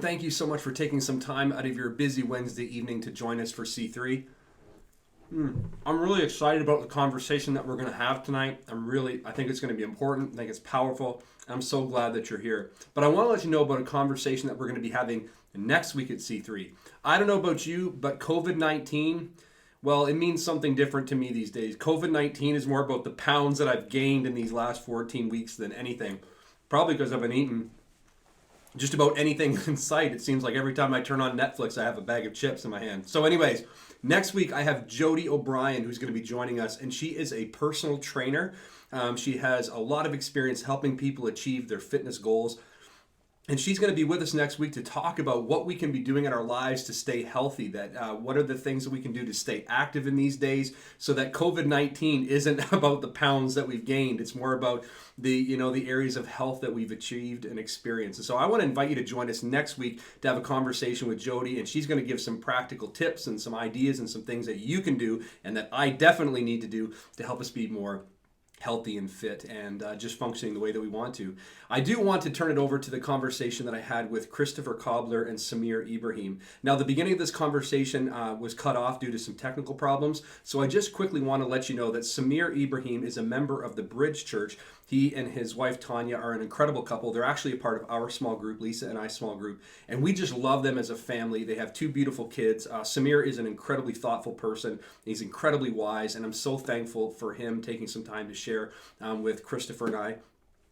thank you so much for taking some time out of your busy Wednesday evening to join us for C3. I'm really excited about the conversation that we're going to have tonight. I think it's going to be important. I think it's powerful. I'm so glad that you're here. But I want to let you know about a conversation that we're going to be having next week at C3. I don't know about you, but COVID-19, well, it means something different to me these days. COVID-19 is more about the pounds that I've gained in these last 14 weeks than anything. Probably because I've been eating just about anything in sight. It seems like every time I turn on Netflix, I have a bag of chips in my hand. So anyways, next week I have Jody O'Brien who's going to be joining us, and she is a personal trainer. She has a lot of experience helping people achieve their fitness goals. And she's going to be with us next week to talk about what we can be doing in our lives to stay healthy. What are the things that we can do to stay active in these days, so that COVID-19 isn't about the pounds that we've gained. It's more about the areas of health that we've achieved and experienced. And so I want to invite you to join us next week to have a conversation with Jody, and she's going to give some practical tips and some ideas and some things that you can do and that I definitely need to do to help us be more healthy and fit and just functioning the way that we want to. I do want to turn it over to the conversation that I had with Christopher Cobbler and Samir Ibrahim. Now, the beginning of this conversation was cut off due to some technical problems, so I just quickly want to let you know that Samir Ibrahim is a member of the Bridge Church. He and his wife Tanya are an incredible couple. They're actually a part of our small group, Lisa and I small group, and we just love them as a family. They have two beautiful kids. Samir is an incredibly thoughtful person. He's incredibly wise, and I'm so thankful for him taking some time to share with Christopher and I.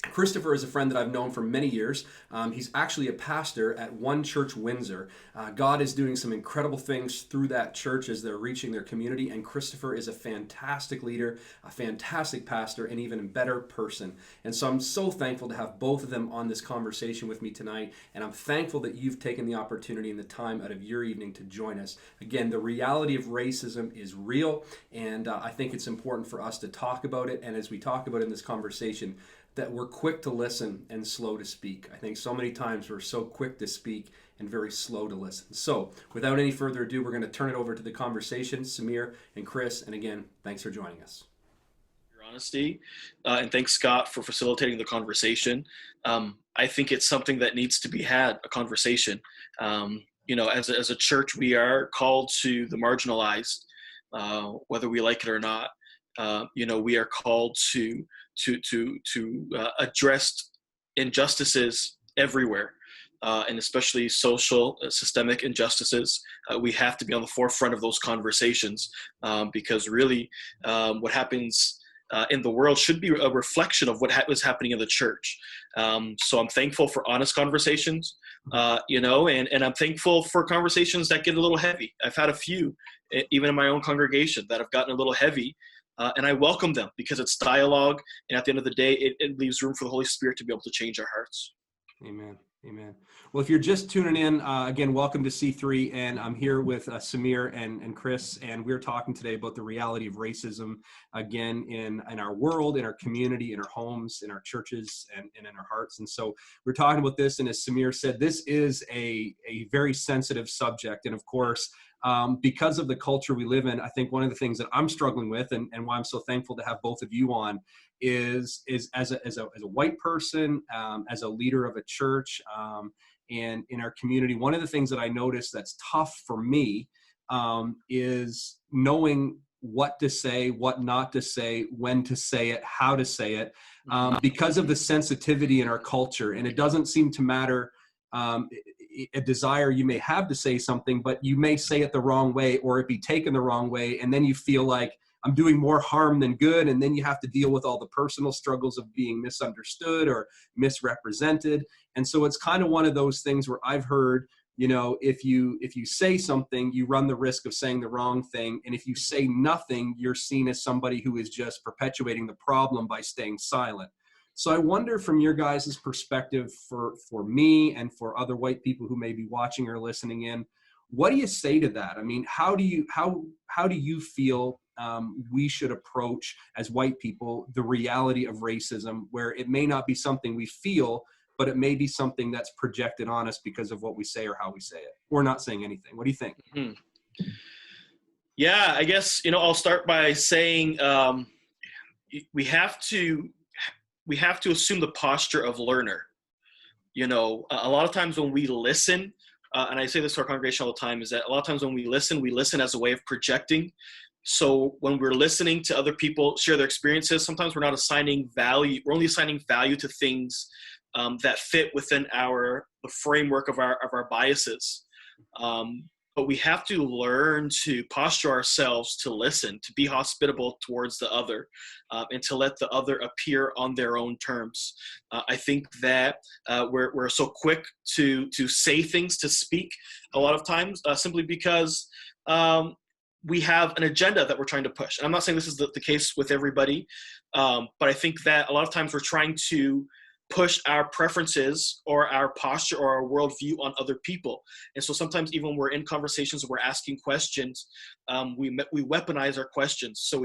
Christopher is a friend that I've known for many years. He's actually a pastor at Unchurch Windsor. God is doing some incredible things through that church as they're reaching their community, and Christopher is a fantastic leader, a fantastic pastor, and even a better person. And so I'm so thankful to have both of them on this conversation with me tonight, and I'm thankful that you've taken the opportunity and the time out of your evening to join us. Again, the reality of racism is real, and I think it's important for us to talk about it, and as we talk about it in this conversation, that we're quick to listen and slow to speak. I think so many times we're so quick to speak and very slow to listen. So without any further ado, we're going to turn it over to the conversation, Samir and Chris. And again, thanks for joining us. Your honesty, and thanks, Scott, for facilitating the conversation. I think it's something that needs to be had, a conversation. As a church, we are called to the marginalized, whether we like it or not. We are called to address injustices everywhere, and especially social, systemic injustices. We have to be on the forefront of those conversations, because really what happens in the world should be a reflection of what was happening in the church. So I'm thankful for honest conversations, and I'm thankful for conversations that get a little heavy. I've had a few, even in my own congregation, that have gotten a little heavy. And I welcome them because it's dialogue. And at the end of the day, it leaves room for the Holy Spirit to be able to change our hearts. Amen. Amen. Well, if you're just tuning in, again, welcome to C3. And I'm here with Samir and Chris. And we're talking today about the reality of racism, again, in our world, in our community, in our homes, in our churches, and in our hearts. And so we're talking about this. And as Samir said, this is a very sensitive subject. And of course, because of the culture we live in, I think one of the things that I'm struggling with, and why I'm so thankful to have both of you on, is as a white person, as a leader of a church, and in our community, one of the things that I notice that's tough for me is knowing what to say, what not to say, when to say it, how to say it, because of the sensitivity in our culture. And it doesn't seem to matter a desire you may have to say something, but you may say it the wrong way or it be taken the wrong way. And then you feel like I'm doing more harm than good. And then you have to deal with all the personal struggles of being misunderstood or misrepresented. And so it's kind of one of those things where I've heard, if you say something, you run the risk of saying the wrong thing. And if you say nothing, you're seen as somebody who is just perpetuating the problem by staying silent. So I wonder, from your guys' perspective, for me and for other white people who may be watching or listening in, what do you say to that? I mean, how do you feel we should approach, as white people, the reality of racism, where it may not be something we feel, but it may be something that's projected on us because of what we say or how we say it, or not saying anything? What do you think? Mm-hmm. Yeah, I guess, I'll start by saying we have to assume the posture of learner. A lot of times when we listen, and I say this to our congregation all the time, is that a lot of times when we listen as a way of projecting. So when we're listening to other people share their experiences, sometimes we're not assigning value. We're only assigning value to things that fit within the framework of our biases. But we have to learn to posture ourselves to listen, to be hospitable towards the other, and to let the other appear on their own terms. I think that we're so quick to say things, to speak a lot of times, simply because we have an agenda that we're trying to push. And I'm not saying this is the case with everybody, but I think that a lot of times we're trying to push our preferences or our posture or our worldview on other people. And so sometimes even when we're in conversations, we're asking questions, we weaponize our questions. So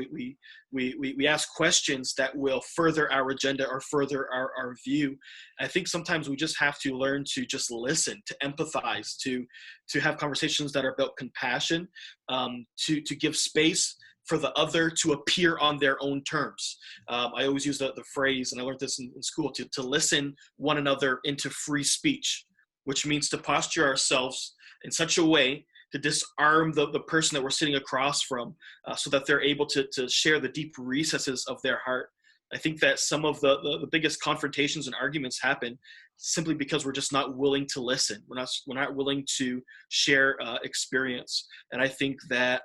we ask questions that will further our agenda or further our view. I think sometimes we just have to learn to just listen, to empathize, to have conversations that are about compassion, to give space for the other to appear on their own terms. I always use the phrase, and I learned this in school, to listen one another into free speech, which means to posture ourselves in such a way to disarm the person that we're sitting across from, so that they're able to share the deep recesses of their heart. I think that some of the biggest confrontations and arguments happen simply because we're just not willing to listen. We're not willing to share experience. And I think that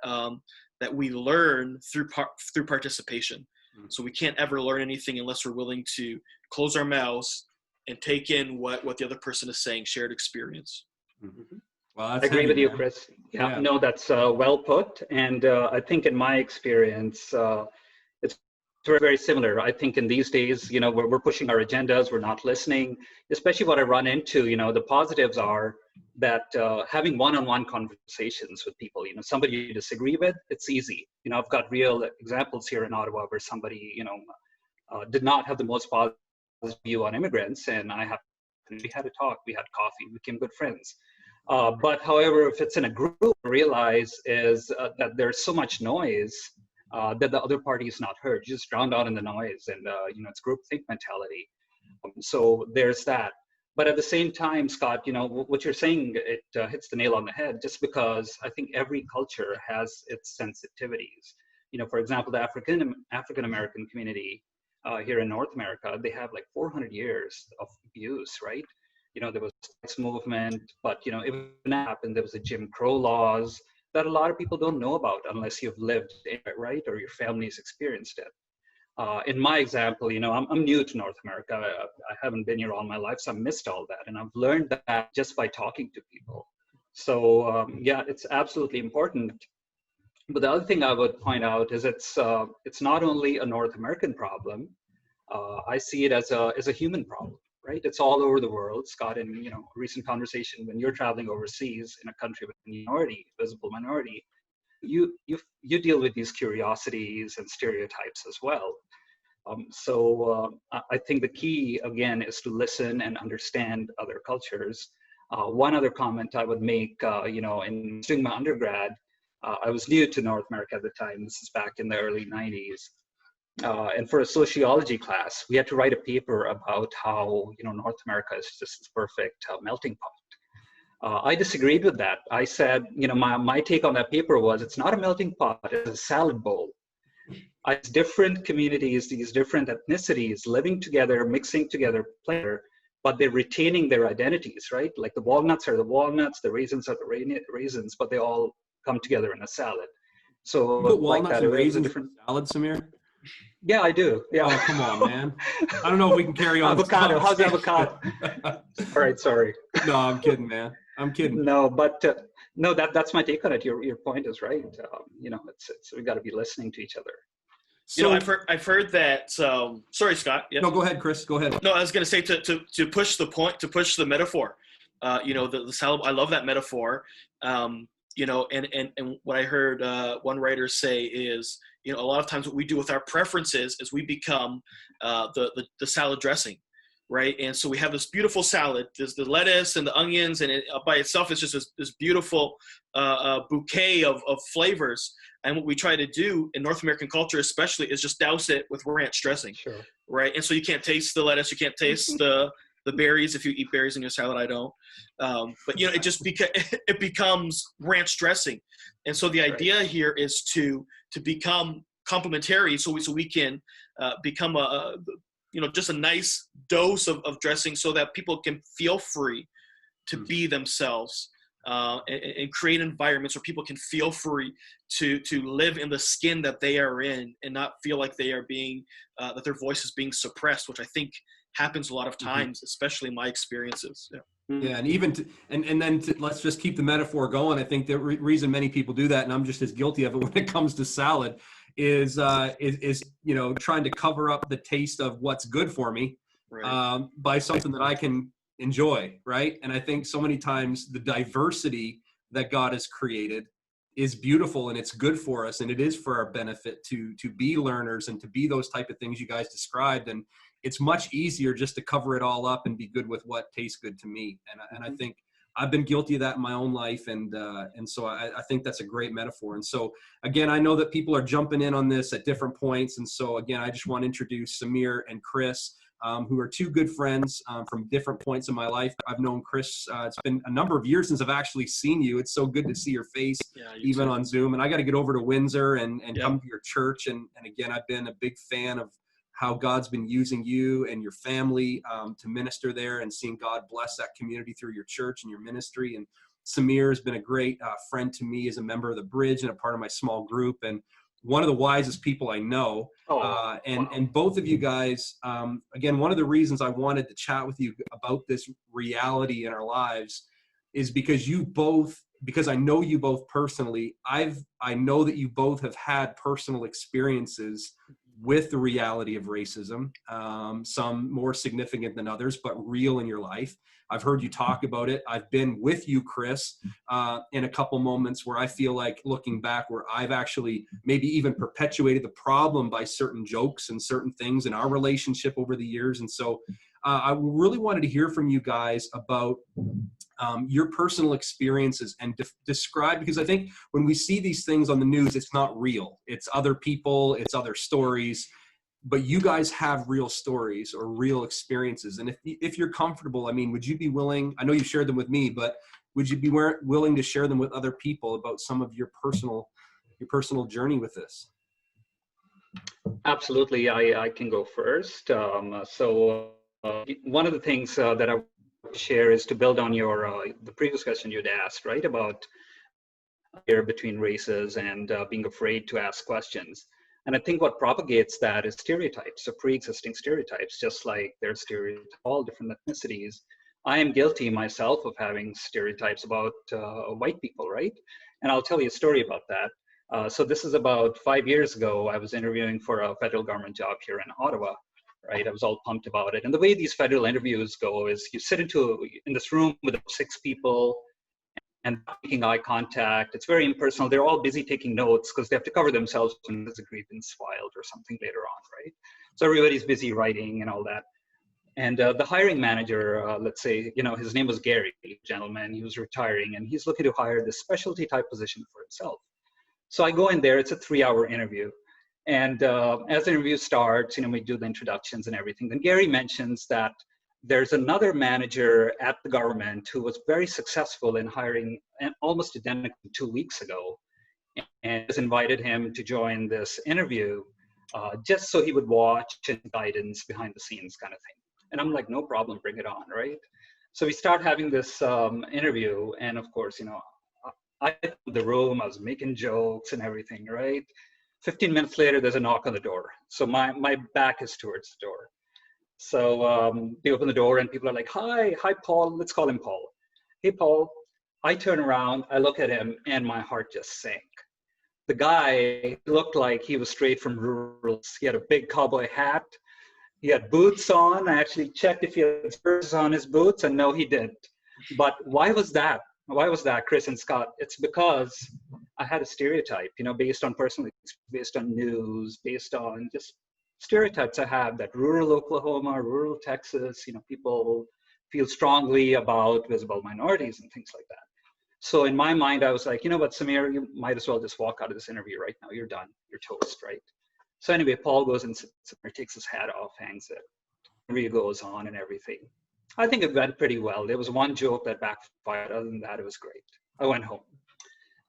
that we learn through participation. So we can't ever learn anything unless we're willing to close our mouths and take in what the other person is saying, shared experience. Mm-hmm. Well, I agree with you, Chris. Yeah, no, that's well put. And I think in my experience, it's very, very similar. I think in these days, we're pushing our agendas, we're not listening, especially what I run into, the positives are that having one-on-one conversations with people, somebody you disagree with, it's easy. I've got real examples here in Ottawa where somebody, did not have the most positive view on immigrants, and we had a talk, we had coffee, we became good friends. But however, if it's in a group, realize is that there's so much noise that the other party is not heard. You just drowned out in the noise, and it's groupthink mentality. So there's that. But at the same time, Scott, what you're saying, it hits the nail on the head, just because I think every culture has its sensitivities. For example, the African-American community here in North America, they have like 400 years of abuse, right? There was this movement, but, even that happened, there was the Jim Crow laws that a lot of people don't know about unless you've lived it, right? Or your family's experienced it. In my example, I'm new to North America. I haven't been here all my life, so I missed all that. And I've learned that just by talking to people. So yeah, it's absolutely important. But the other thing I would point out is it's not only a North American problem. I see it as a human problem, right? It's all over the world. Scott, in a recent conversation, when you're traveling overseas in a country with a minority, visible minority, you deal with these curiosities and stereotypes as well. So I think the key, again, is to listen and understand other cultures. One other comment I would make, in doing my undergrad, I was new to North America at the time. This is back in the early 90s. And for a sociology class, we had to write a paper about how, North America is just this perfect melting pot. I disagreed with that. I said, my take on that paper was, it's not a melting pot, it's a salad bowl. It's different communities, these different ethnicities living together, mixing together, but they're retaining their identities, right? Like the walnuts are the walnuts, the raisins are the raisins, but they all come together in a salad. So you put walnuts like that, and raisins in salad, Samir? Yeah, I do. Yeah. Oh, come on, man. I don't know if we can carry on. Avocado. How's avocado? All right, sorry. No, I'm kidding, man. I'm kidding. No, but no, that's my take on it. Your point is right. It's we got to be listening to each other. So I've heard that. Sorry, Scott. Yeah. No, go ahead, Chris. Go ahead. No, I was going to say to push the point, to push the metaphor. The salad. I love that metaphor. And what I heard one writer say is, a lot of times what we do with our preferences is we become the salad dressing, right? And so we have this beautiful salad. There's the lettuce and the onions, and it by itself is just this beautiful bouquet of flavors. And what we try to do in North American culture especially is just douse it with ranch dressing, sure. Right? And so you can't taste the lettuce, you can't taste the the berries. If you eat berries in your salad, I don't. But you know, it just it becomes ranch dressing, and so the idea here is to become complementary, so we can become a you know, just a nice dose of dressing, so that people can feel free to be themselves, and create environments where people can feel free to live in the skin that they are in, and not feel like they are being that their voice is being suppressed, which I think happens a lot of times, especially in my experiences. Yeah, and even then let's just keep the metaphor going. I think the reason many people do that, and I'm just as guilty of it when it comes to salad, is you know, trying to cover up the taste of what's good for me, Right. by something that I can enjoy, right? And I think so many times the diversity that God has created is beautiful, and it's good for us, and it is for our benefit to be learners and to be those type of things you guys described. And it's much easier just to cover it all up and be good with what tastes good to me. And I think I've been guilty of that in my own life, and so I think that's a great metaphor. And so again, I know that people are jumping in on this at different points, and so again, I just want to introduce Samir and Chris, who are two good friends from different points in my life. I've known Chris, it's been a number of years since I've actually seen you. It's so good to see your face, even on Zoom. And I got to get over to Windsor and come to your church. And again, I've been a big fan of how God's been using you and your family to minister there, and seeing God bless that community through your church and your ministry. And Samir has been a great friend to me as a member of the Bridge and a part of my small group, and one of the wisest people I know. And both of you guys, again, one of the reasons I wanted to chat with you about this reality in our lives is because I know you both personally. I know that you both have had personal experiences with the reality of racism, some more significant than others, but real in your life. I've heard you talk about it. I've been with you, Chris, in a couple moments where I feel like, looking back, where I've actually maybe even perpetuated the problem by certain jokes and certain things in our relationship over the years. And so I really wanted to hear from you guys about your personal experiences and describe, because I think when we see these things on the news, it's not real. It's other people, it's other stories, but you guys have real stories or real experiences. And if you're comfortable, I mean, would you be willing, I know you've shared them with me, but would you be willing to share them with other people about some of your personal journey with this? Absolutely. I can go first. One of the things that I share is to build on your the previous question you'd asked, right, about here between races and being afraid to ask questions. And I think what propagates that is stereotypes, so pre-existing stereotypes, just like there's stereotypes of all different ethnicities. I am guilty myself of having stereotypes about white people, right? And I'll tell you a story about that. So this is about 5 years ago. I was interviewing for a federal government job here in Ottawa, right? I was all pumped about it. And the way these federal interviews go is you sit in this room with 6 people and making eye contact. It's very impersonal. They're all busy taking notes because they have to cover themselves when there's a grievance filed or something later on, right? So everybody's busy writing and all that. And the hiring manager, let's say, you know, his name was Gary, gentleman. He was retiring, and he's looking to hire this specialty type position for himself. So I go in there. It's a 3-hour interview. And as the interview starts, you know, we do the introductions and everything. Then Gary mentions that there's another manager at the government who was very successful in hiring almost identical 2 weeks ago, and has invited him to join this interview just so he would watch and guidance behind the scenes kind of thing. And I'm like, no problem, bring it on, right? So we start having this interview, and of course, you know, I in the room, I was making jokes and everything, right? 15 minutes later, there's a knock on the door. So my back is towards the door. So they open the door and people are like, hi, Paul. Let's call him Paul. Hey, Paul. I turn around, I look at him, and my heart just sank. The guy looked like he was straight from rural. He had a big cowboy hat. He had boots on. I actually checked if he had spurs on his boots, and no, he didn't. But why was that? Why was that, Chris and Scott? It's because I had a stereotype, you know, based on personal experience, based on news, based on just stereotypes I have that rural Oklahoma, rural Texas, you know, people feel strongly about visible minorities and things like that. So in my mind, I was like, you know what, Samir, you might as well just walk out of this interview right now. You're done. You're toast, right? So anyway, Paul goes and sits, takes his hat off, hangs it. Interview goes on and everything. I think it went pretty well. There was one joke that backfired. Other than that, it was great. I went home.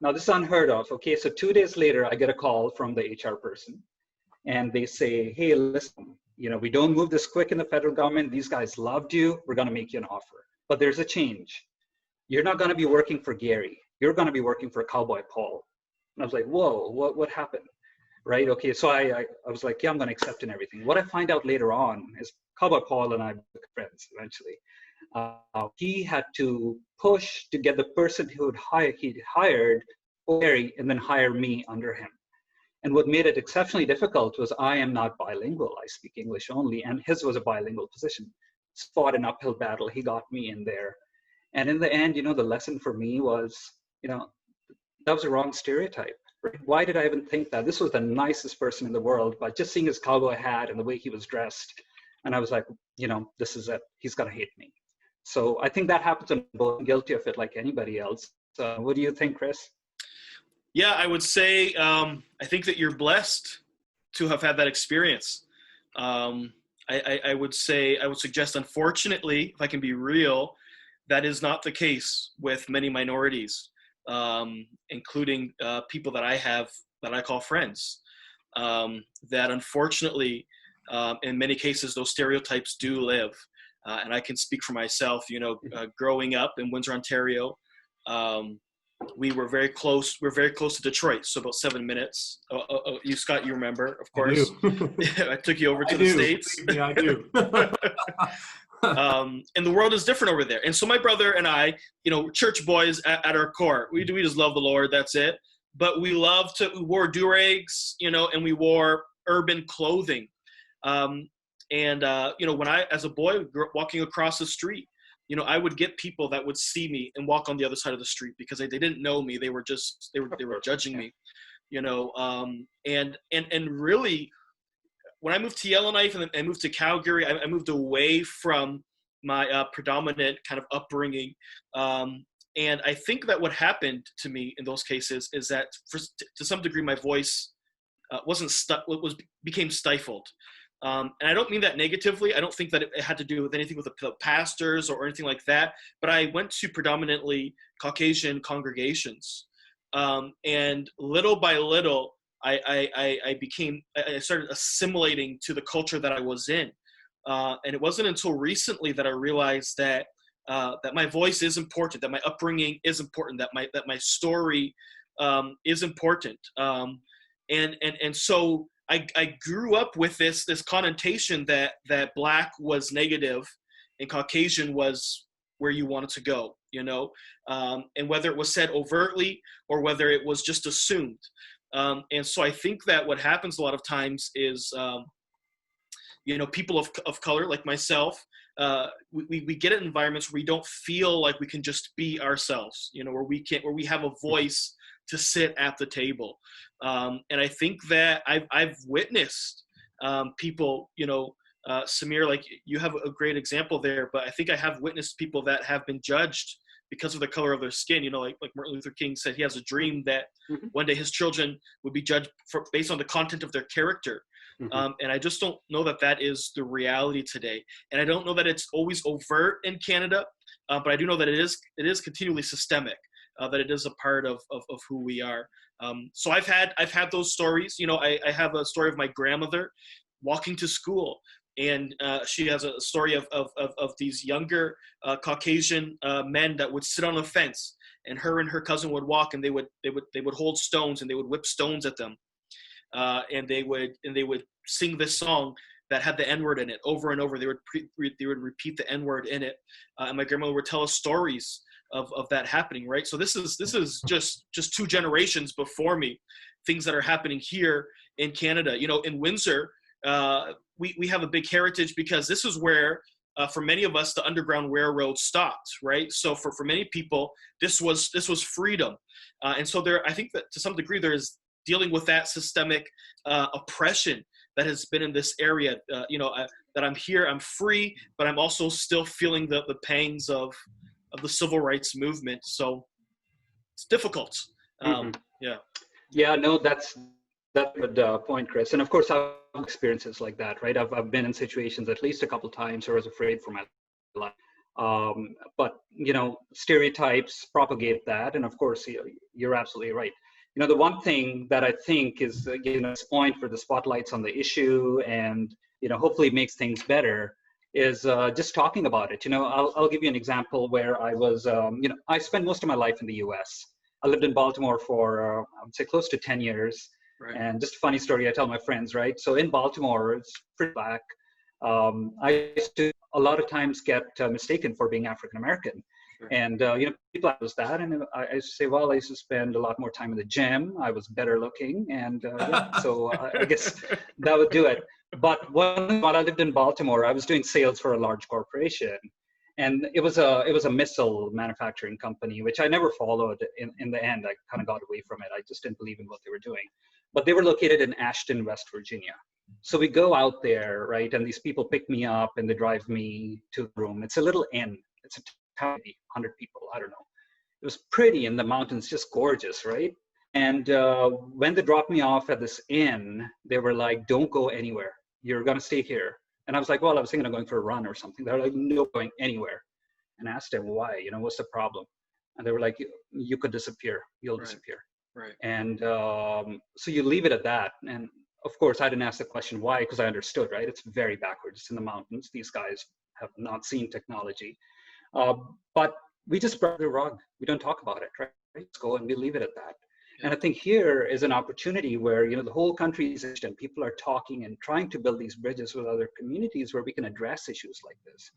Now, this is unheard of. Okay, so 2 days later, I get a call from the HR person, and they say, hey, listen, we don't move this quick in the federal government. These guys loved you. We're going to make you an offer. But there's a change. You're not going to be working for Gary. You're going to be working for Cowboy Paul. And I was like, whoa, what happened? Right? Okay, so I was like, yeah, I'm going to accept and everything. What I find out later on is Cowboy Paul and I became friends eventually. He had to push to get the person he'd hired Gary and then hire me under him. And what made it exceptionally difficult was I am not bilingual. I speak English only, and his was a bilingual position. Fought an uphill battle. He got me in there. And in the end, the lesson for me was, that was a wrong stereotype. Right? Why did I even think that? This was the nicest person in the world, but just seeing his cowboy hat and the way he was dressed, and I was like, this is it. He's going to hate me. So I think that happens, and I'm guilty of it like anybody else. So what do you think, Chris? Yeah, I would say I think that you're blessed to have had that experience. I would suggest, unfortunately, if I can be real, that is not the case with many minorities, including people that I call friends. That unfortunately, in many cases, those stereotypes do live. And I can speak for myself, growing up in Windsor, Ontario, we were very close. We're very close to Detroit, so about 7 minutes. You, Scott, you remember, of course. I took you over to the States. Yeah, I do. And the world is different over there. And so my brother and I, church boys at our core, we just love the Lord. That's it. But we wore do-rags, and we wore urban clothing. When I, as a boy, walking across the street, I would get people that would see me and walk on the other side of the street because they didn't know me. They were judging me, and really, when I moved to Yellowknife and I moved to Calgary, I moved away from my predominant kind of upbringing. And I think that what happened to me in those cases is that to some degree, my voice became stifled. And I don't mean that negatively. I don't think that it had to do with anything with the pastors or anything like that. But I went to predominantly Caucasian congregations. And little by little, I started assimilating to the culture that I was in. And it wasn't until recently that I realized that my voice is important, that my upbringing is important, that my story is important. And so I grew up with this connotation that Black was negative and Caucasian was where you wanted to go, and whether it was said overtly or whether it was just assumed. And so I think that what happens a lot of times is, people of color like myself, we get in environments where we don't feel like we can just be ourselves, where we have a voice to sit at the table. And I think that I've witnessed people, Samir, like you have a great example there, but I think I have witnessed people that have been judged because of the color of their skin. Like Martin Luther King said, he has a dream that one day his children would be judged based on the content of their character. And I just don't know that is the reality today. And I don't know that it's always overt in Canada, but I do know that it is continually systemic, that it is a part of who we are. So I've had those stories. I have a story of my grandmother walking to school, and she has a story of these younger Caucasian men that would sit on a fence, and her cousin would walk, and they would hold stones, and they would whip stones at them, and they would sing this song that had the N-word in it over and over. They would repeat the N-word in it, and my grandmother would tell us stories of that happening, right? So this is just 2 generations before me, things that are happening here in Canada. In Windsor, we have a big heritage because this is where, for many of us, the Underground Railroad stopped, right? So for many people, this was freedom, and so I think that to some degree there is dealing with that systemic oppression that has been in this area. That I'm here, I'm free, but I'm also still feeling the pangs of the civil rights movement. So it's difficult. Yeah, no, that's a good point, Chris. And of course, I have experiences like that, right? I've been in situations at least a couple of times where I was afraid for my life. But, stereotypes propagate that. And of course, you're absolutely right. The one thing that I think is, this point where the spotlight's on the issue and, hopefully makes things better is just talking about it. I'll give you an example where I was, I spent most of my life in the US. I lived in Baltimore for, I would say, close to 10 years. Right. And just a funny story I tell my friends, right? So in Baltimore, it's pretty black. I used to a lot of times get mistaken for being African American. Sure. And, people ask that. And I used to say, well, I used to spend a lot more time in the gym. I was better looking. And so I guess that would do it. But while I lived in Baltimore, I was doing sales for a large corporation. And it was a missile manufacturing company, which I never followed in the end. I kind of got away from it. I just didn't believe in what they were doing. But they were located in Ashton, West Virginia. So we go out there, right? And these people pick me up and they drive me to the room. It's a little inn. It's a town, 100 people. I don't know. It was pretty in the mountains, just gorgeous, right? And when they dropped me off at this inn, they were like, don't go anywhere. You're going to stay here. And I was like, well, I was thinking of going for a run or something. They're like, no, going anywhere. And I asked them why, what's the problem? And they were like, you could disappear. You'll disappear. Right. And so you leave it at that. And of course, I didn't ask the question why, because I understood, right? It's very backwards. It's in the mountains. These guys have not seen technology. But we just spread the rug. We don't talk about it, right? Let's go and we leave it at that. Yeah. And I think here is an opportunity where, the whole country is interested and people are talking and trying to build these bridges with other communities where we can address issues like this.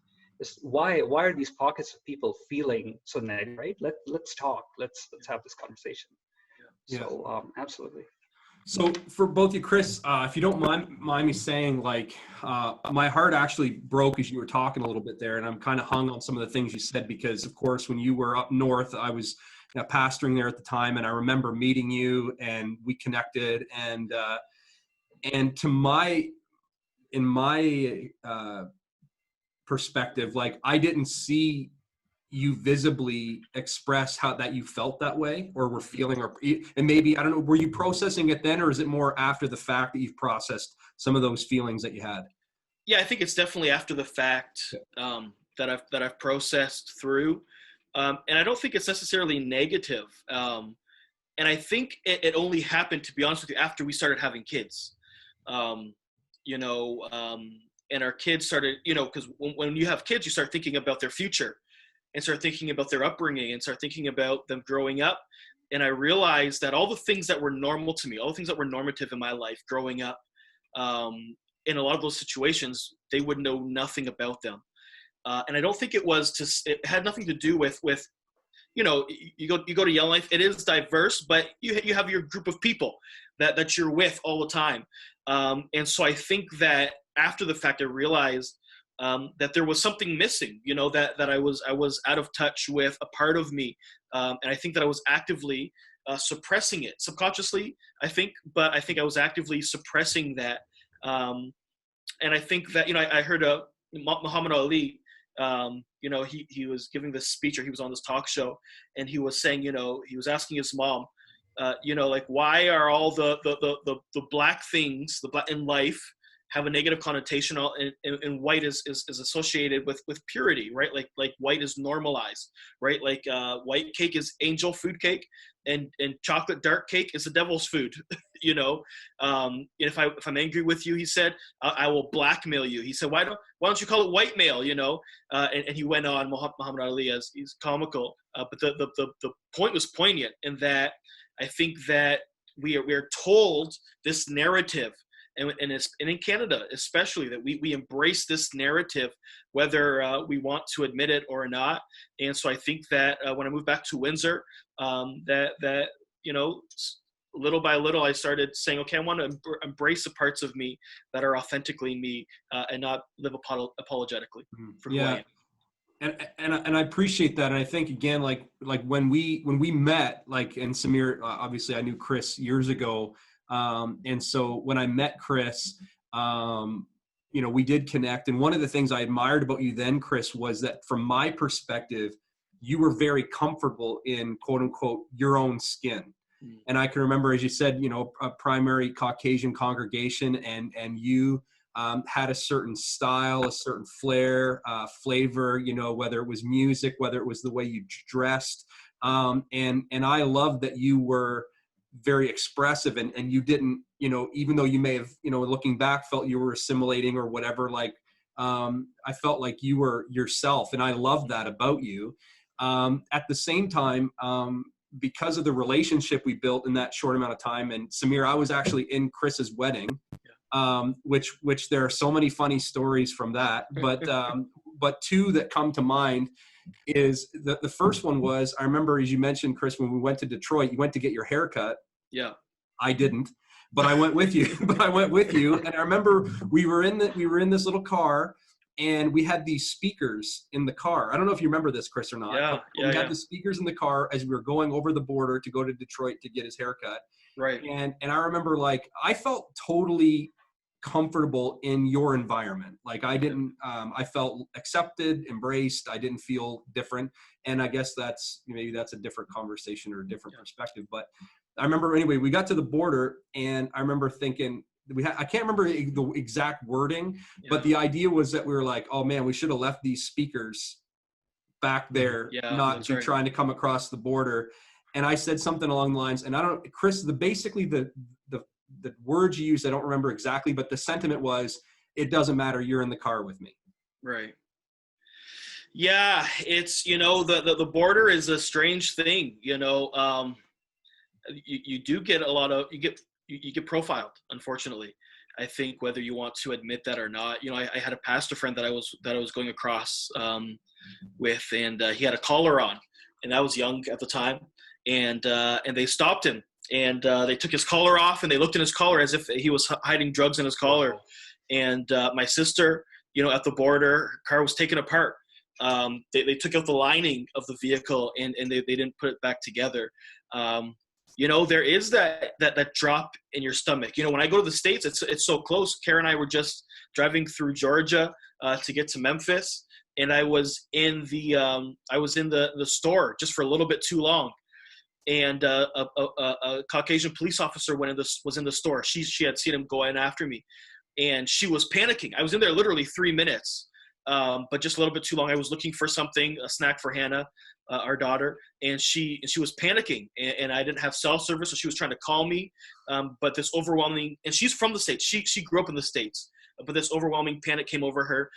Why are these pockets of people feeling so negative, right? Let's talk. Let's have this conversation. Yeah. So absolutely. So for both you, Chris, if you don't mind me saying, my heart actually broke as you were talking a little bit there, and I'm kind of hung on some of the things you said because, of course, when you were up north, I was pastoring there at the time, and I remember meeting you, and we connected, and in my perspective, I didn't see you visibly express how that you felt that way or were feeling, and maybe, I don't know, were you processing it then, or is it more after the fact that you've processed some of those feelings that you had? Yeah, I think it's definitely after the fact that I've processed through. And I don't think it's necessarily negative. And I think it only happened, to be honest with you, after we started having kids. And our kids started, because when you have kids, you start thinking about their future and start thinking about their upbringing and start thinking about them growing up. And I realized that all the things that were normal to me, all the things that were normative in my life growing up, in a lot of those situations, they would know nothing about them. And I don't think it had nothing to do with you go to Young Life. It is diverse, but you have your group of people that you're with all the time. And so I think that after the fact, I realized that there was something missing, that I was out of touch with a part of me. And I think that I was actively suppressing it subconsciously, I think, but I think I was actively suppressing that. And I think that, I heard Muhammad Ali, he was giving this speech, or he was on this talk show, and he was saying, he was asking his mom, why are all the black things, in life, have a negative connotation, and white is associated with purity, right? Like white is normalized, right? White cake is angel food cake, and chocolate dark cake is the devil's food. If I'm angry with you, he said, I will blackmail you. He said, why don't you call it white male? And he went on, Muhammad Ali, as he's comical, but the point was poignant in that I think that we are told this narrative. And in Canada, especially, that we embrace this narrative, whether we want to admit it or not. And so I think that when I moved back to Windsor, that little by little, I started saying, okay, I want to embrace the parts of me that are authentically me, and not live apologetically for who I am. And I appreciate that. And I think, again, like when we met, and Samir, obviously I knew Chris years ago. And so when I met Chris, we did connect. And one of the things I admired about you then, Chris, was that from my perspective, you were very comfortable in, quote unquote, your own skin. And I can remember, as you said, a primary Caucasian congregation, and you had a certain style, a certain flair, flavor, you know, whether it was music, whether it was the way you dressed. And I loved that you were very expressive, and you didn't, you know, even though you may have, you know, looking back, felt you were assimilating or whatever, like, I felt like you were yourself, and I loved that about you. At the same time, because of the relationship we built in that short amount of time, and Samir, I was actually in Chris's wedding, which there are so many funny stories from that, but two that come to mind is the first one was, I remember, as you mentioned, Chris, when we went to Detroit, you went to get your hair cut. Yeah. I didn't, but I went with you. And I remember we were in this little car, and we had these speakers in the car. I don't know if you remember this, Chris, or not. Yeah. We had the speakers in the car as we were going over the border to go to Detroit to get his haircut. Right. And I remember, like, I felt totally comfortable in your environment. Like, I didn't, I felt accepted, embraced. I didn't feel different. And I guess maybe that's a different conversation or a different perspective. But I remember, anyway, we got to the border, and I remember thinking, I can't remember the exact wording, but the idea was that we were like, oh man, we should have left these speakers back there, not trying to come across the border. And I said something along the lines, and I don't, Chris, basically the words you used, I don't remember exactly, but the sentiment was, it doesn't matter, you're in the car with me. Right. Yeah, it's, you know, the border is a strange thing, you know. You do get a lot of, you get profiled, unfortunately. I think whether you want to admit that or not, you know, I had a pastor friend that I was going across with, and he had a collar on, and I was young at the time, and they stopped him, and they took his collar off, and they looked in his collar as if he was hiding drugs in his collar. And my sister, you know, at the border, her car was taken apart. They took out the lining of the vehicle, and they didn't put it back together. You know, there is that drop in your stomach. You know, when I go to the States, it's so close. Kara and I were just driving through Georgia to get to Memphis, and I was in the store just for a little bit too long, and a Caucasian police officer was in the store. She had seen him go in after me, and she was panicking. I was in there literally 3 minutes, but just a little bit too long. I was looking for something, a snack for Hannah, our daughter, and she was panicking, and I didn't have cell service, so she was trying to call me. But this overwhelming, and she's from the States. She grew up in the States, but this overwhelming panic came over her.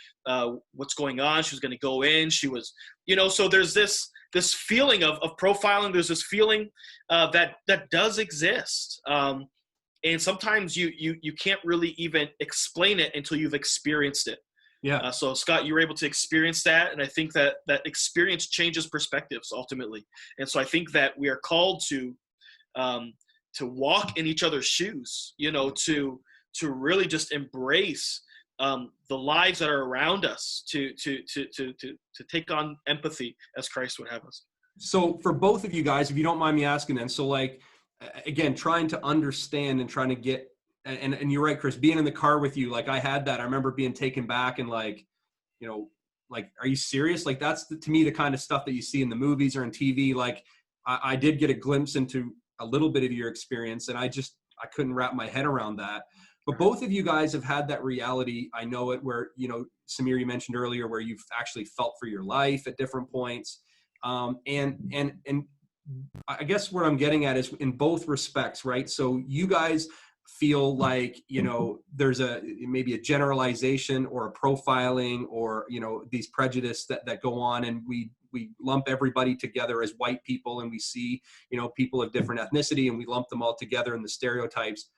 What's going on? She was going to go in. She was, you know, so there's this feeling of profiling. There's this feeling that does exist. And sometimes you can't really even explain it until you've experienced it. Yeah. So Scott, you were able to experience that, and I think that experience changes perspectives ultimately. And so I think that we are called to walk in each other's shoes, you know, to really just embrace the lives that are around us, to take on empathy as Christ would have us. So for both of you guys, if you don't mind me asking, then, so like, again, trying to understand and trying to get. And you're right, Chris, being in the car with you, like I had that. I remember being taken back and like, you know, like, are you serious? Like that's to me, the kind of stuff that you see in the movies or in TV. Like I did get a glimpse into a little bit of your experience, and I couldn't wrap my head around that. But both of you guys have had that reality. I know it, where, you know, Samir, you mentioned earlier, where you've actually felt for your life at different points. And I guess what I'm getting at is in both respects, right? So you guys feel like, you know, there's maybe a generalization or a profiling or, you know, these prejudice that go on, and we lump everybody together as white people, and we see, you know, people of different ethnicity, and we lump them all together in the stereotypes.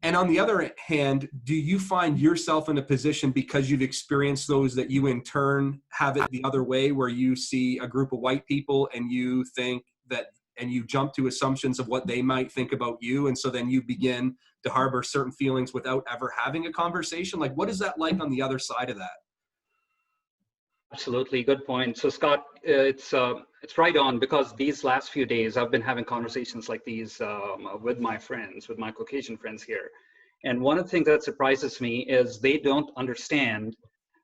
And on the other hand, do you find yourself in a position, because you've experienced those, that you in turn have it the other way, where you see a group of white people and you think that, and you jump to assumptions of what they might think about you, and so then you begin to harbor certain feelings without ever having a conversation? Like, what is that like on the other side of that? Absolutely, good point. So Scott, it's right on, because these last few days I've been having conversations like these with my friends, with my Caucasian friends here. And one of the things that surprises me is they don't understand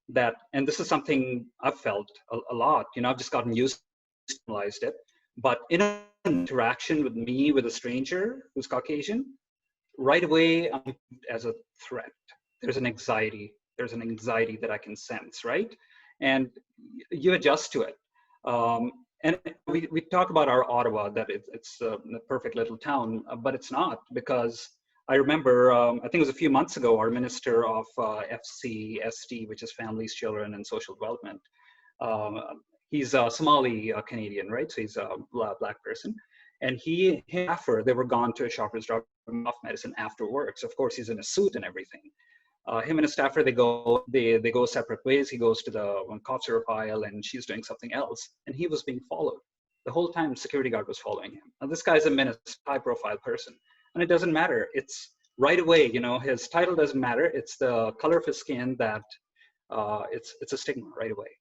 that, and this is something I've felt a lot, you know, I've just gotten used to it, but in an interaction with a stranger who's Caucasian, right away as a threat. there's an anxiety. There's an anxiety that I can sense, right? And you adjust to it. And we talk about our Ottawa, that it's a perfect little town, but it's not, because I remember, I think it was a few months ago, our Minister of FCSD, which is Families, Children, and Social Development, he's a Somali Canadian, right? So he's a black person. And they were gone to a Shoppers Drug Off medicine after work. So of course he's in a suit and everything. Him and a staffer, they go separate ways. He goes to the cough syrup aisle and she's doing something else. And he was being followed. The whole time security guard was following him. Now this guy's a minister, high profile person. And it doesn't matter. It's right away, his title doesn't matter. It's the color of his skin that it's a stigma right away.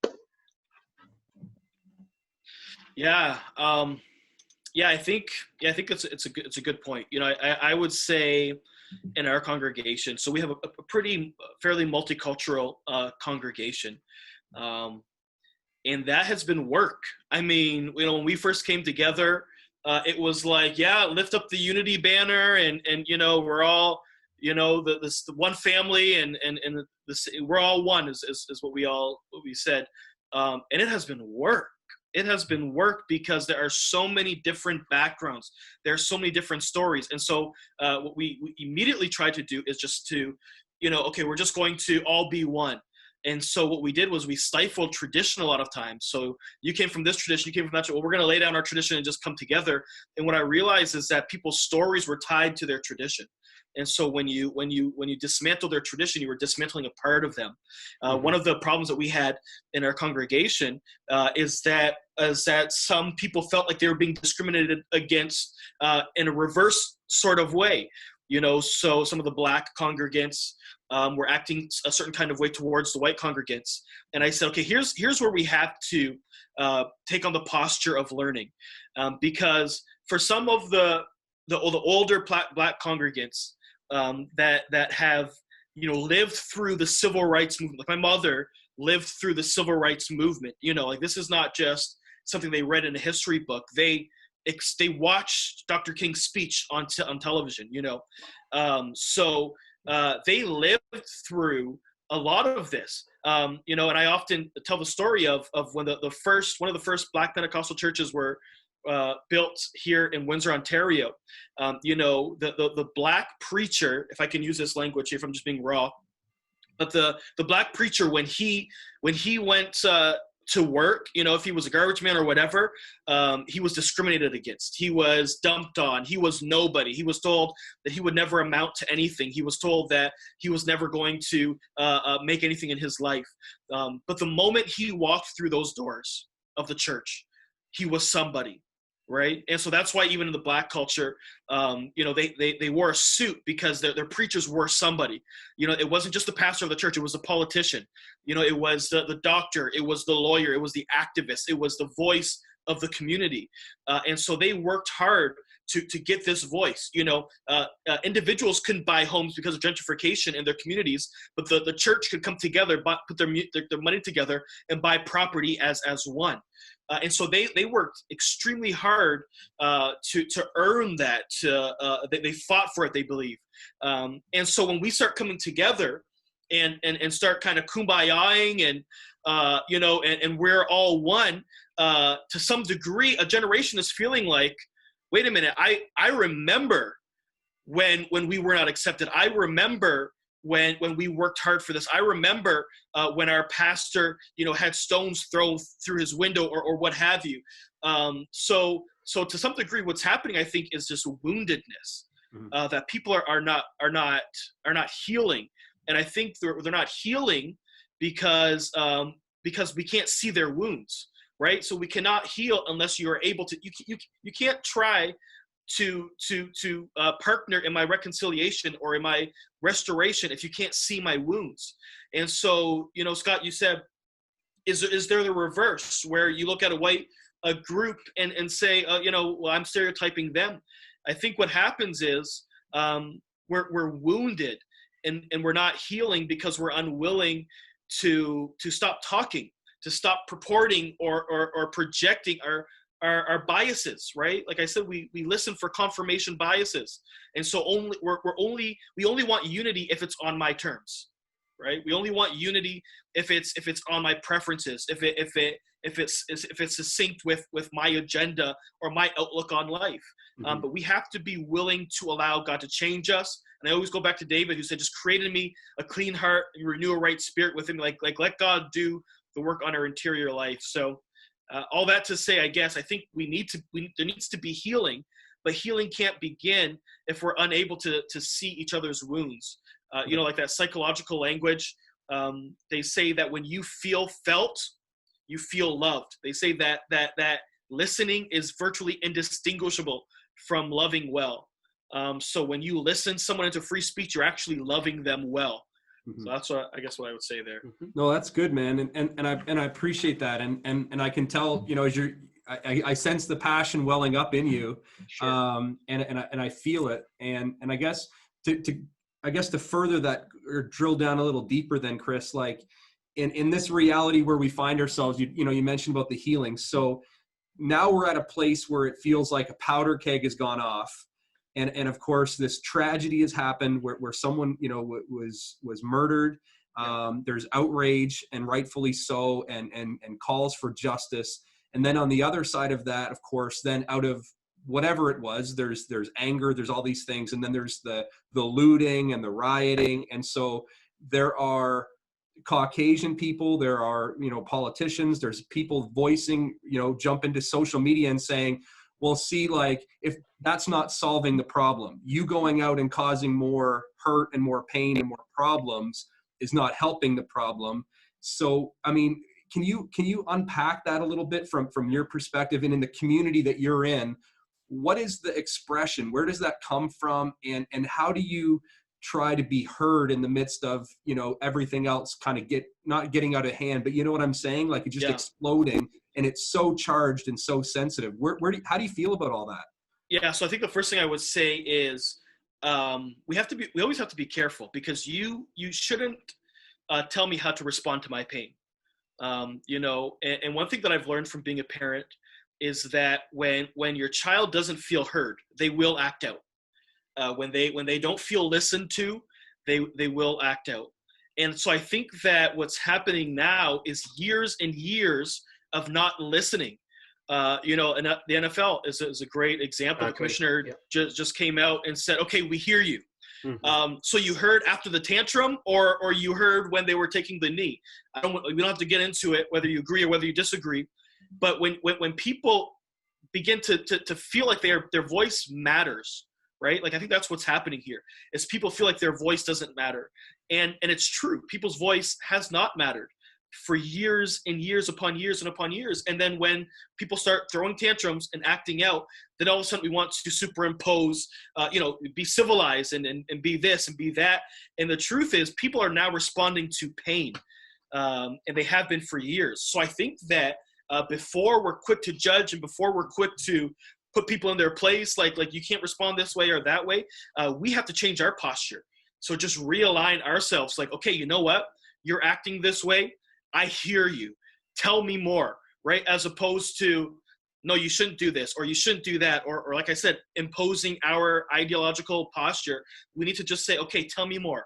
Yeah. I think it's a good point. I would say in our congregation, so we have a fairly multicultural congregation, and that has been work. I mean, when we first came together, it was like, lift up the unity banner, and we're all the one family, and we're all one is what we said, and it has been work. It has been work because there are so many different backgrounds. There are so many different stories. And so what we immediately tried to do is just to, okay, we're just going to all be one. And so what we did was we stifled tradition a lot of times. So you came from this tradition, you came from that. Well, we're going to lay down our tradition and just come together. And what I realized is that people's stories were tied to their tradition. And so when you dismantle their tradition, you were dismantling a part of them. One of the problems that we had in our congregation is that some people felt like they were being discriminated against in a reverse sort of way. So some of the black congregants were acting a certain kind of way towards the white congregants. And I said, okay, here's where we have to take on the posture of learning, because for some of the older black congregants that have lived through the civil rights movement, like my mother lived through the civil rights movement. Like this is not just something they read in a history book. They watched Dr. King's speech on television. So they lived through a lot of this. And I often tell the story of when one of the first Black Pentecostal churches were built here in Windsor, Ontario. The black preacher, if I can use this language, if I'm just being raw, but the black preacher, when he went to work, if he was a garbage man or whatever, he was discriminated against. He was dumped on. He was nobody. He was told that he would never amount to anything. He was told that he was never going to make anything in his life. But the moment he walked through those doors of the church, he was somebody. Right. And so that's why even in the black culture, they wore a suit because their preachers were somebody. It wasn't just the pastor of the church. It was the politician. It was the doctor. It was the lawyer. It was the activist. It was the voice of the community. And so they worked hard to get this voice. Individuals couldn't buy homes because of gentrification in their communities, but the church could come together, put their money together and buy property as one. And so they worked extremely hard to earn that. They fought for it, they believe. And so when we start coming together and start kind of kumbayaing and we're all one, to some degree, a generation is feeling like, wait a minute, I remember when we were not accepted. I remember when we worked hard for this. I remember when our pastor, had stones thrown through his window or what have you. So to some degree, what's happening, I think, is just woundedness, that people are not healing. And I think they're not healing because we can't see their wounds, right? So we cannot heal unless you are able to. You can't try to partner in my reconciliation or in my restoration if you can't see my wounds. And so, Scott, you said, is there the reverse where you look at a group and say, well, I'm stereotyping them? I think what happens is we're wounded and we're not healing because we're unwilling to stop talking, to stop purporting or projecting our biases, right? Like I said, we listen for confirmation biases. And so we only want unity if it's on my terms. right? We only want unity if it's on my preferences, if it's succinct with my agenda or my outlook on life. But we have to be willing to allow God to change us. And I always go back to David, who said, just create in me a clean heart and renew a right spirit within me. Like let God do the work on our interior life. So all that to say, I guess, I think there needs to be healing, but healing can't begin if we're unable to see each other's wounds. Like that psychological language, they say that when you feel felt, you feel loved. They say that listening is virtually indistinguishable from loving well. So when you listen someone into free speech, you're actually loving them well. So that's what I would say there. No, that's good, man. And I appreciate that. And I can tell, as I sense the passion welling up in you. Sure. And I feel it. And I guess to further that, or drill down a little deeper then, Chris, like in this reality where we find ourselves, you mentioned about the healing. So now we're at a place where it feels like a powder keg has gone off. And of course, this tragedy has happened where someone, was murdered. There's outrage, and rightfully so, and calls for justice. And then on the other side of that, of course, then out of whatever it was, there's anger, there's all these things. And then there's the looting and the rioting. And so there are Caucasian people, there are, politicians, there's people voicing, jump into social media and saying, well, see, like, if that's not solving the problem, you going out and causing more hurt and more pain and more problems is not helping the problem. So, I mean, can you unpack that a little bit from your perspective, and in the community that you're in, what is the expression? Where does that come from? And how do you try to be heard in the midst of, everything else kind of not getting out of hand, but you know what I'm saying? Like, it's just exploding, and it's so charged and so sensitive. How do you feel about all that? Yeah. So I think the first thing I would say is, we always have to be careful, because you shouldn't tell me how to respond to my pain. And one thing that I've learned from being a parent is that when your child doesn't feel heard, they will act out. When they don't feel listened to, they will act out. And so I think that what's happening now is years and years of not listening. And the NFL is a great example. The commissioner just came out and said, okay, we hear you. So you heard after the tantrum, or you heard when they were taking the knee. We don't have to get into it, whether you agree or whether you disagree. But when people begin to feel like their voice matters, right? Like, I think that's what's happening here, is people feel like their voice doesn't matter. And it's true. People's voice has not mattered for years and years upon years and upon years. And then when people start throwing tantrums and acting out, then all of a sudden we want to superimpose, be civilized and be this and be that. And the truth is, people are now responding to pain, and they have been for years. So I think that before we're quick to judge, and before we're quick to put people in their place, like you can't respond this way or that way, we have to change our posture. So just realign ourselves, like, okay, you know what? You're acting this way. I hear you. Tell me more, right? As opposed to, no, you shouldn't do this, or you shouldn't do that, or like I said, imposing our ideological posture. We need to just say, okay, tell me more.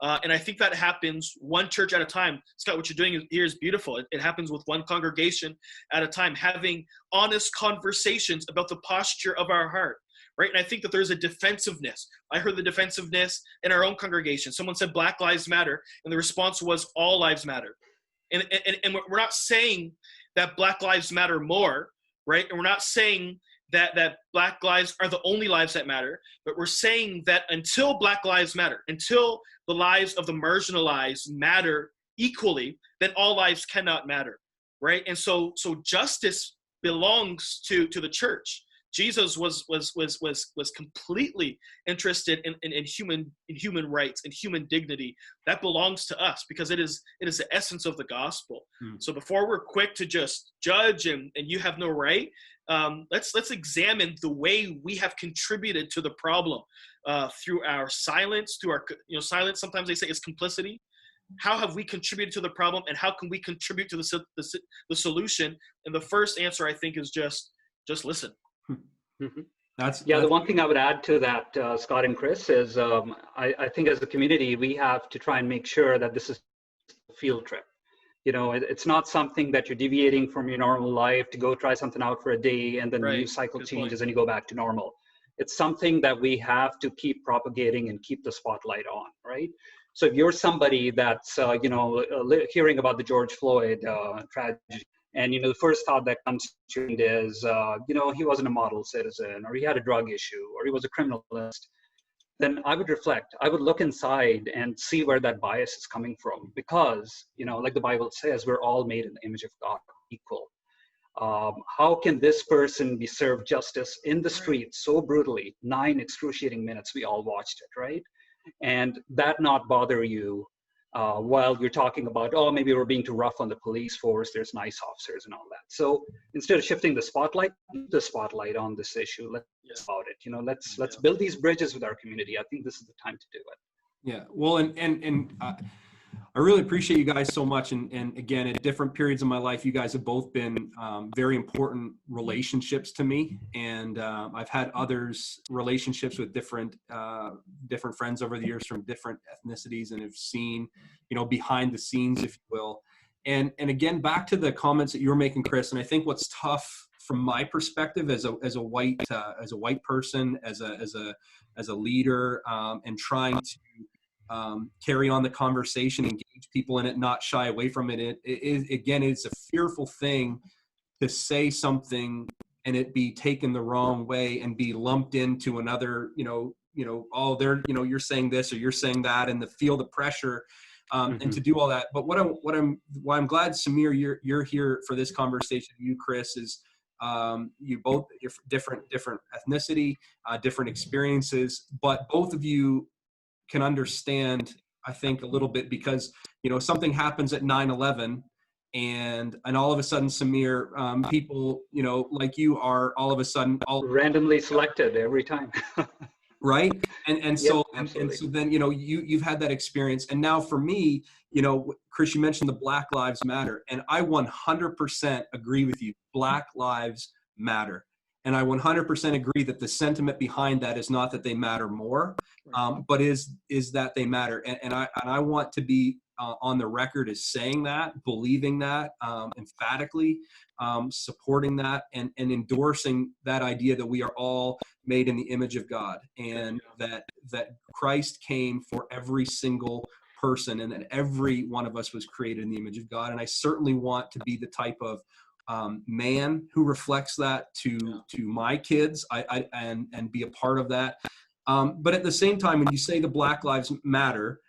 And I think that happens one church at a time. Scott, what you're doing here is beautiful. It happens with one congregation at a time, having honest conversations about the posture of our heart, right? And I think that there's a defensiveness. I heard the defensiveness in our own congregation. Someone said Black Lives Matter, and the response was all lives matter. And we're not saying that Black lives matter more, right? And we're not saying that Black lives are the only lives that matter, but we're saying that until Black lives matter, until the lives of the marginalized matter equally, then all lives cannot matter, right? And so justice belongs to the church. Jesus was completely interested in human rights and human dignity. That belongs to us, because it is the essence of the gospel. So before we're quick to just judge and you have no right, let's examine the way we have contributed to the problem through our silence, through our silence. Sometimes they say it's complicity. How have we contributed to the problem, and how can we contribute to the solution? And the first answer, I think, is just listen. The one thing I would add to that, Scott and Chris, is I think as a community, we have to try and make sure that this is a field trip. It's not something that you're deviating from your normal life to go try something out for a day and then the news cycle changes and you go back to normal. It's something that we have to keep propagating and keep the spotlight on, right? So if you're somebody that's, hearing about the George Floyd tragedy, and, the first thought that comes to mind is, he wasn't a model citizen, or he had a drug issue, or he was a criminalist, then I would reflect. I would look inside and see where that bias is coming from. Because, like the Bible says, we're all made in the image of God, equal. How can this person be served justice in the street so brutally? 9 excruciating minutes, we all watched it, right? And that not bother you while you're talking about, maybe we're being too rough on the police force, there's nice officers and all that. So instead of shifting the spotlight on this issue, let's about it. Let's build these bridges with our community. I think this is the time to do it. Yeah. Well, and I really appreciate you guys so much. And again, at different periods of my life, you guys have both been very important relationships to me. And I've had relationships with different friends over the years from different ethnicities, and have seen, behind the scenes, if you will. And again, back to the comments that you were making, Chris. And I think what's tough from my perspective as a white person, as a leader, and trying to carry on the conversation, engage people in it, not shy away from it. It's a fearful thing to say something and it be taken the wrong way and be lumped into another, you're saying this or you're saying that, and to feel the pressure and to do all that. But why I'm glad, Samir, you're here for this conversation. You, Chris, is you both different ethnicity, different experiences, but both of you can understand, I think, a little bit, because something happens at 9/11 and all of a sudden, Samir, people like you are all of a sudden randomly selected every time. Right. And so absolutely. Then you've had that experience, and now for me, Chris, you mentioned the Black Lives Matter, and I 100% agree with you. Black lives matter. And I 100% agree that the sentiment behind that is not that they matter more, but is that they matter. And I want to be on the record as saying that, believing that, emphatically, supporting that, and endorsing that idea that we are all made in the image of God, and that Christ came for every single person, and that every one of us was created in the image of God. And I certainly want to be the type of man who reflects that to my kids, and be a part of that. But at the same time, when you say the Black Lives Matter,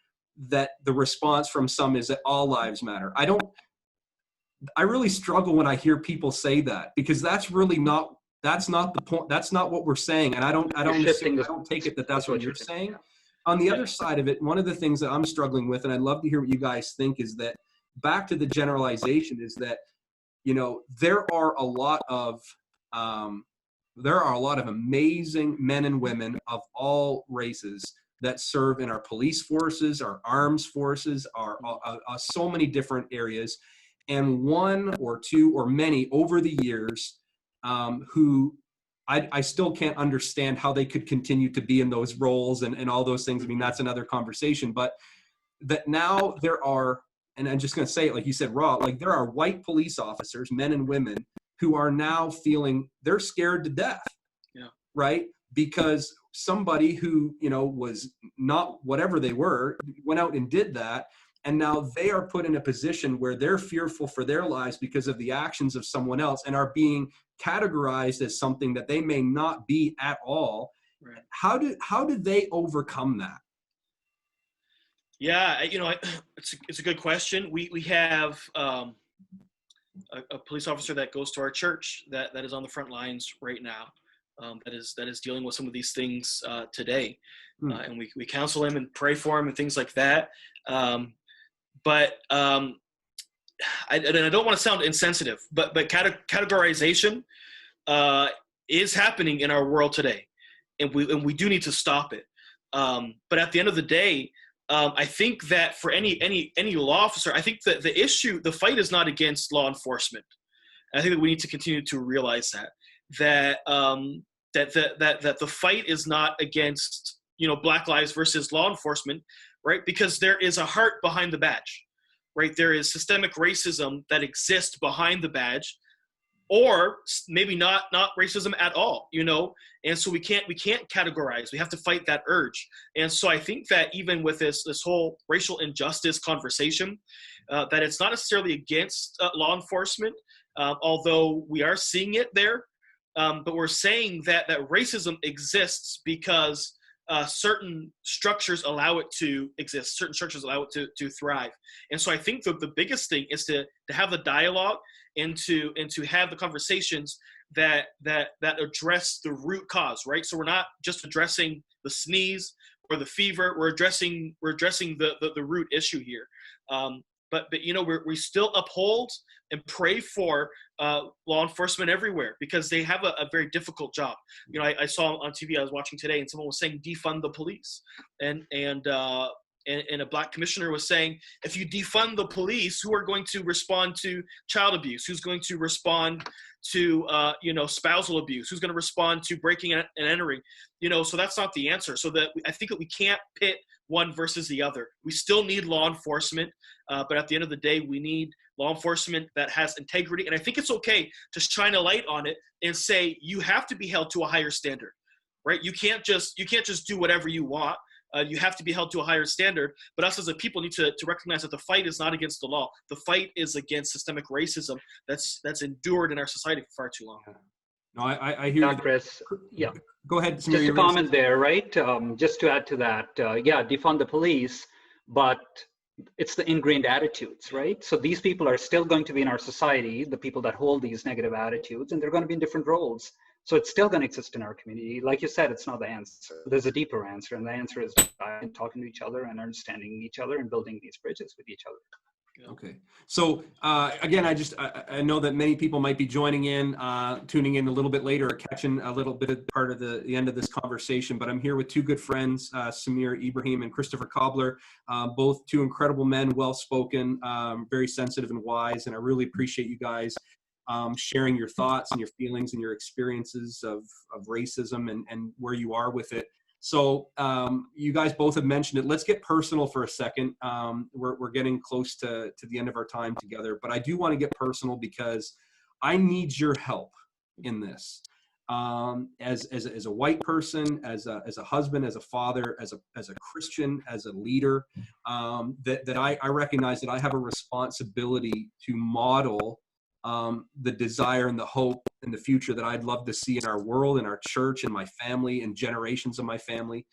that the response from some is that all lives matter. I really struggle when I hear people say that, because that's not the point. That's not what we're saying. And I don't take it that that's what you're saying. On the other side of it, one of the things that I'm struggling with, and I'd love to hear what you guys think, is that back to the generalization, is that there are a lot of amazing men and women of all races that serve in our police forces, our arms forces, our so many different areas, and one or two or many over the years who I still can't understand how they could continue to be in those roles and all those things. I mean, that's another conversation. But that now there are, and I'm just going to say it like you said, raw, like there are white police officers, men and women, who are now feeling they're scared to death, right? Because somebody who, was not whatever they were, went out and did that. And now they are put in a position where they're fearful for their lives because of the actions of someone else, and are being categorized as something that they may not be at all. Right. How did they overcome that? Yeah, it's a good question. We have a police officer that goes to our church that is on the front lines right now, that is dealing with some of these things today, and we counsel him and pray for him and things like that. But I don't want to sound insensitive, but categorization is happening in our world today, and we do need to stop it. But at the end of the day, I think that for any law officer, I think that the fight is not against law enforcement. I think that we need to continue to realize that that the fight is not against, Black lives versus law enforcement, right? Because there is a heart behind the badge, right? There is systemic racism that exists behind the badge, or maybe not racism at all, and so we can't categorize. We have to fight that urge. And so I think that even with this whole racial injustice conversation, that it's not necessarily against law enforcement, although we are seeing it there, but we're saying that racism exists because certain structures allow it to exist, certain structures allow it to thrive. And so I think the biggest thing is to have the dialogue and to have the conversations that address the root cause, right? So we're not just addressing the sneeze or the fever, we're addressing the root issue here. But we still uphold and pray for law enforcement everywhere, because they have a very difficult job. I saw on TV, I was watching today, and someone was saying defund the police, and a Black commissioner was saying, if you defund the police, who are going to respond to child abuse? Who's going to respond to spousal abuse? Who's going to respond to breaking and entering? So that's not the answer. So that I think that we can't pit one versus the other. We still need law enforcement, but at the end of the day, we need law enforcement that has integrity. And I think it's okay to shine a light on it and say you have to be held to a higher standard, right? You can't just do whatever you want. You have to be held to a higher standard. But us as a people need to recognize that the fight is not against the law. The fight is against systemic racism that's endured in our society for far too long. No, I hear you, Chris. Yeah. Go ahead. Just a comment there, right? Just to add to that, defund the police, but it's the ingrained attitudes, right? So these people are still going to be in our society, the people that hold these negative attitudes, and they're going to be in different roles. So it's still going to exist in our community. Like you said, it's not the answer. There's a deeper answer, and the answer is talking to each other and understanding each other and building these bridges with each other. Okay. So again, I know that many people might be joining in, tuning in a little bit later, or catching a little bit of part of the end of this conversation, but I'm here with two good friends, Samir Ibrahim and Christopher Cobbler, both two incredible men, well-spoken, very sensitive and wise, and I really appreciate you guys sharing your thoughts and your feelings and your experiences of racism and where you are with it. So you guys both have mentioned it. Let's get personal for a second. We're getting close to the end of our time together, but I do want to get personal because I need your help in this. As a white person, as a husband, as a father, as a Christian, as a leader, that I recognize that I have a responsibility to model the desire and the hope and the future that I'd love to see in our world, in our church, in my family, and generations of my family.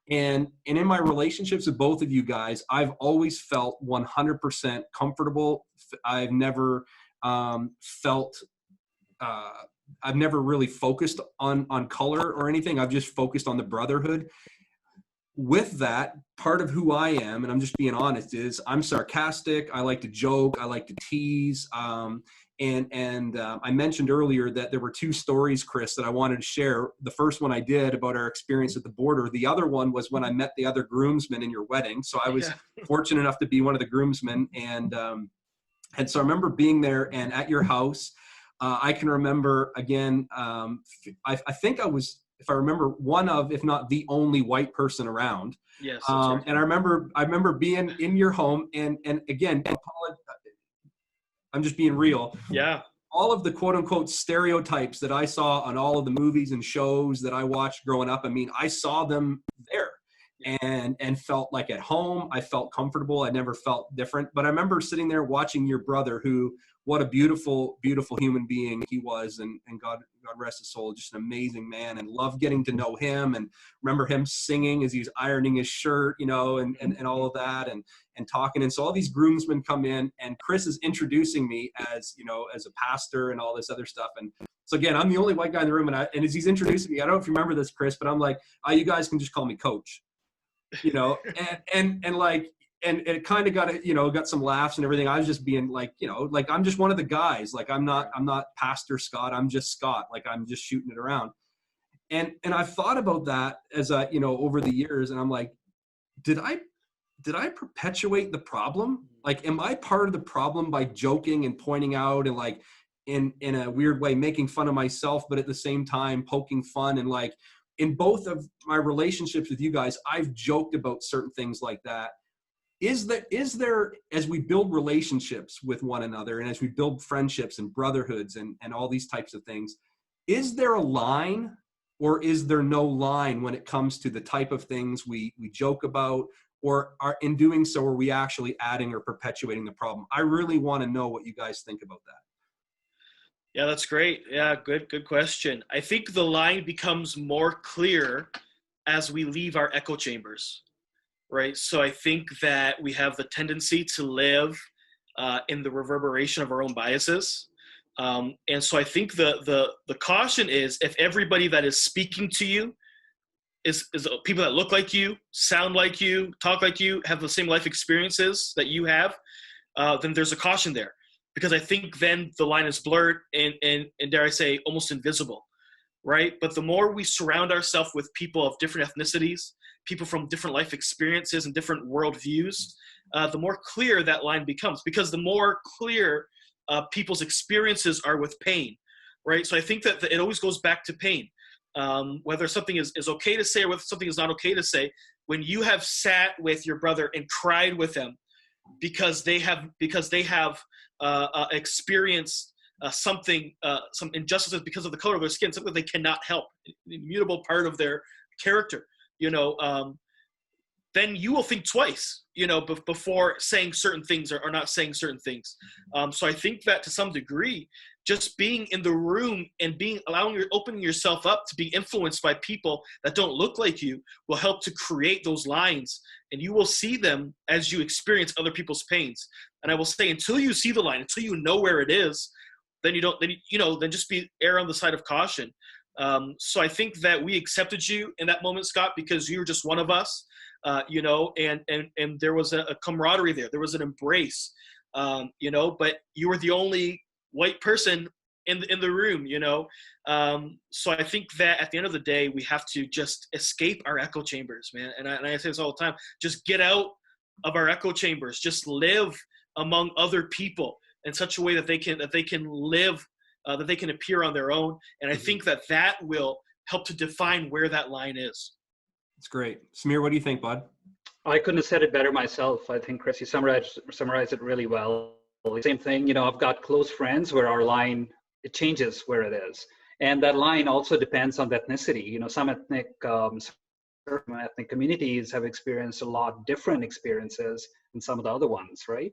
And in my relationships with both of you guys, I've always felt 100% comfortable. I've never I've never really focused on color or anything. I've just focused on the brotherhood. With that, part of who I am, and I'm just being honest, is I'm sarcastic. I like to joke. I like to tease. And I mentioned earlier that there were two stories, Chris, that I wanted to share. The first one I did about our experience at the border. The other one was when I met the other groomsmen in your wedding. So I was fortunate enough to be one of the groomsmen. And so I remember being there and at your house. I can remember, again, I think I was, if I remember, one of, if not the only white person around. Yes. Right. And I remember being in your home and again, I'm just being real. Yeah. All of the quote unquote stereotypes that I saw on all of the movies and shows that I watched growing up, I mean, I saw them there and felt like at home. I felt comfortable. I never felt different. But I remember sitting there watching your brother, who, what a beautiful, beautiful human being he was, and God rest his soul, just an amazing man, and loved getting to know him, and remember him singing as he was ironing his shirt, and all of that, and talking. And so all these groomsmen come in, and Chris is introducing me as a pastor and all this other stuff. And so again, I'm the only white guy in the room, and as he's introducing me, I don't know if you remember this, Chris, but I'm like, you guys can just call me Coach, and it kind of got some laughs and everything. I was just being like I'm just one of the guys. Like I'm not Pastor Scott. I'm just Scott. Like I'm just shooting it around. And I've thought about that as over the years, and I'm like, did I perpetuate the problem? Like, am I part of the problem by joking and pointing out and like in a weird way, making fun of myself, but at the same time poking fun. And like in both of my relationships with you guys, I've joked about certain things like that. Is there, as we build relationships with one another and as we build friendships and brotherhoods and all these types of things, is there a line or is there no line when it comes to the type of things we joke about, or are in doing so, are we actually adding or perpetuating the problem? I really want to know what you guys think about that. Yeah, that's great. Yeah, good question. I think the line becomes more clear as we leave our echo chambers, right? So I think that we have the tendency to live in the reverberation of our own biases. And so I think the caution is, if everybody that is speaking to you is people that look like you, sound like you, talk like you, have the same life experiences that you have, then there's a caution there. Because I think then the line is blurred and dare I say, almost invisible, right? But the more we surround ourselves with people of different ethnicities, people from different life experiences and different worldviews, the more clear that line becomes. Because the more clear people's experiences are with pain, right? So I think that it always goes back to pain. Whether something is okay to say or whether something is not okay to say, when you have sat with your brother and cried with them because they have experienced some injustices because of the color of their skin, something they cannot help, an immutable part of their character, then you will think twice, before saying certain things or not saying certain things. So I think that to some degree, just being in the room and opening yourself up to be influenced by people that don't look like you will help to create those lines, and you will see them as you experience other people's pains. And I will say, until you see the line, until you know where it is, then then just err on the side of caution. So I think that we accepted you in that moment, Scott, because you were just one of us, and there was a camaraderie there. There was an embrace, but you were the only white person in the room, so I think that at the end of the day, we have to just escape our echo chambers, man. And I say this all the time, just get out of our echo chambers, just live among other people in such a way that they can live, that they can appear on their own. And I think that will help to define where that line is. That's great. Samir, what do you think, bud? I couldn't have said it better myself. I think, Chris, you summarized it really well. Same thing, I've got close friends where our line, it changes where it is. And that line also depends on the ethnicity. Some ethnic communities have experienced a lot different experiences than some of the other ones, right?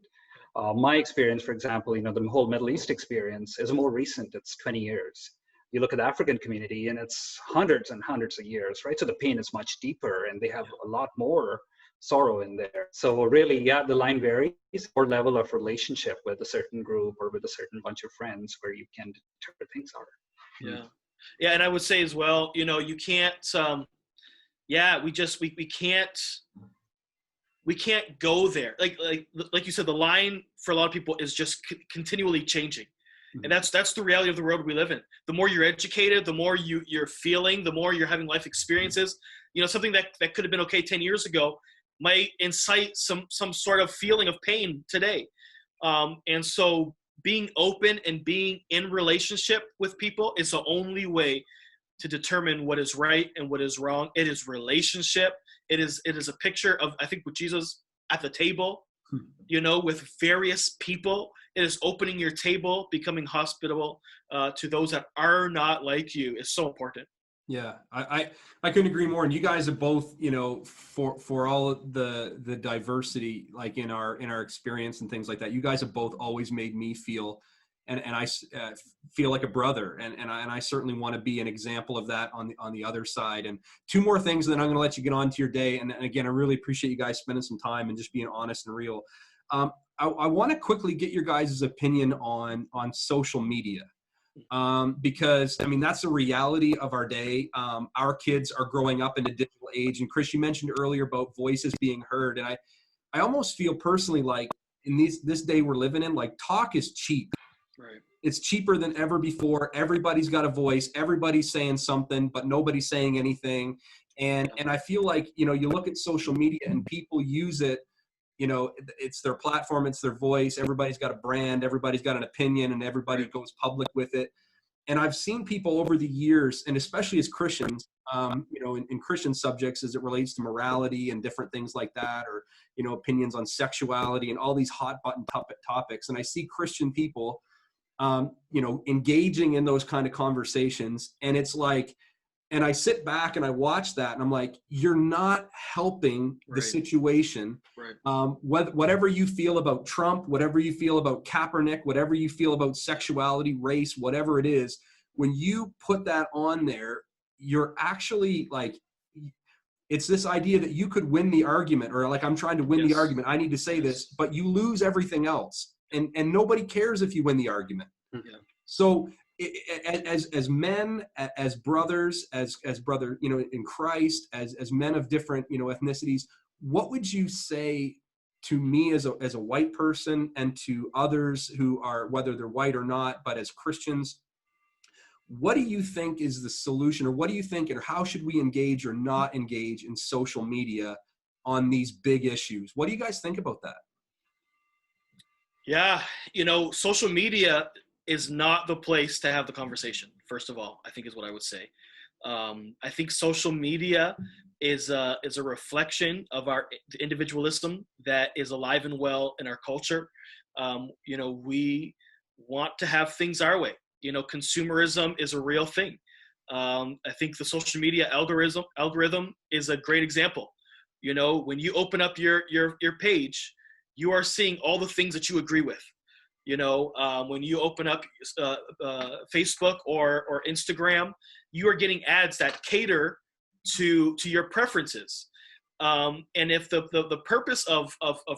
My experience, for example, the whole Middle East experience is more recent. It's 20 years. You look at the African community and it's hundreds and hundreds of years, right? So the pain is much deeper and they have a lot more sorrow in there. So really, the line varies, or level of relationship with a certain group or with a certain bunch of friends where you can deter where things are. Yeah. And I would say as well, you can't, we can't go there. Like you said, the line for a lot of people is just continually changing. And that's the reality of the world we live in. The more you're educated, the more you're feeling, the more you're having life experiences. Something that could have been okay 10 years ago might incite some sort of feeling of pain today. And so being open and being in relationship with people is the only way to determine what is right and what is wrong. It is relationship. It is a picture of, I think, with Jesus at the table, with various people. It is opening your table, becoming hospitable to those that are not like you. Is so important. Yeah, I couldn't agree more. And you guys have both, for all the diversity, like in our experience and things like that, you guys have both always made me feel, and I feel like a brother, and I certainly want to be an example of that on the other side. And two more things, and then I'm going to let you get on to your day. And again, I really appreciate you guys spending some time and just being honest and real. I want to quickly get your guys' opinion on social media. Because that's the reality of our day. Our kids are growing up in a digital age, and Chris, you mentioned earlier about voices being heard, and I almost feel personally like in this day we're living in, like talk is cheap. Right. It's cheaper than ever before. Everybody's got a voice. Everybody's saying something, but nobody's saying anything. And I feel like you look at social media and people use it it's their platform, it's their voice. Everybody's got a brand, everybody's got an opinion, and everybody goes public with it. And I've seen people over the years, and especially as Christians, in Christian subjects as it relates to morality and different things like that, or, opinions on sexuality and all these hot button topics. And I see Christian people, engaging in those kind of conversations. And it's like, and I sit back and I watch that and I'm like, you're not helping the situation. Right. Whatever you feel about Trump, whatever you feel about Kaepernick, whatever you feel about sexuality, race, whatever it is, when you put that on there, you're actually like, it's this idea that you could win the argument, or like, I'm trying to win the argument. I need to say this, but you lose everything else. And nobody cares if you win the argument. Yeah. So as men, as brothers, as brother, in Christ, as men of different, ethnicities, what would you say to me as a white person, and to others who are, whether they're white or not, but as Christians, what do you think is the solution, or what do you think, or how should we engage or not engage in social media on these big issues? What do you guys think about that? Yeah, social media is not the place to have the conversation, first of all, I think is what I would say. I think social media is a reflection of our individualism that is alive and well in our culture. We want to have things our way. Consumerism is a real thing. I think the social media algorithm is a great example. When you open up your page, you are seeing all the things that you agree with. When you open up Facebook or Instagram, you are getting ads that cater to your preferences. And if the purpose of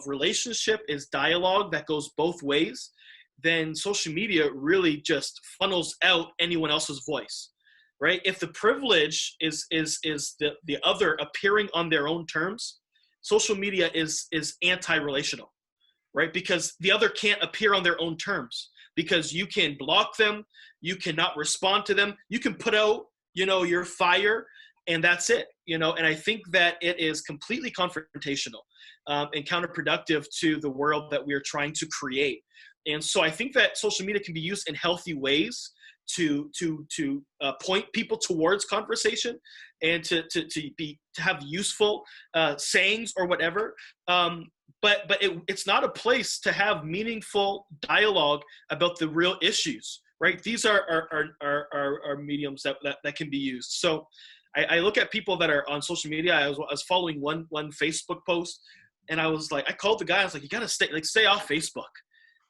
relationship is dialogue that goes both ways, then social media really just funnels out anyone else's voice, right? If the privilege is the other appearing on their own terms, social media is anti-relational. Right? Because the other can't appear on their own terms, because you can block them, you cannot respond to them, you can put out, your fire, and that's it, and I think that it is completely confrontational and counterproductive to the world that we are trying to create. And so I think that social media can be used in healthy ways to point people towards conversation, and to have useful sayings or whatever. But it's not a place to have meaningful dialogue about the real issues, right? These are mediums that can be used. So I look at people that are on social media. I was following one Facebook post, and I was like, I called the guy. I was like, you gotta stay off Facebook.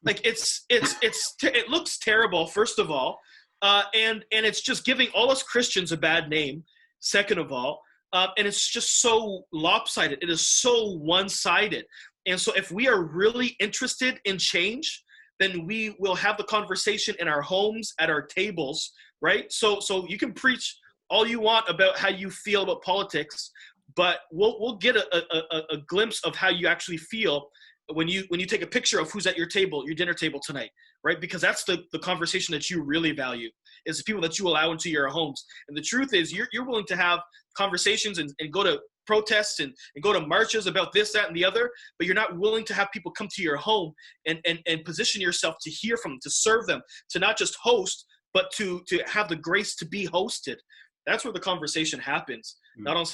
Like it looks terrible, first of all, and it's just giving all us Christians a bad name. Second of all, and it's just so lopsided. It is so one-sided. And so if we are really interested in change, then we will have the conversation in our homes, at our tables, right? So you can preach all you want about how you feel about politics, but we'll get a glimpse of how you actually feel when you take a picture of who's at your table, your dinner table tonight, right? Because that's the conversation that you really value, is the people that you allow into your homes. And the truth is you're willing to have conversations and go to protests and go to marches about this, that, and the other, but you're not willing to have people come to your home and position yourself to hear from them, to serve them, to not just host, but to have the grace to be hosted. That's where the conversation happens, not on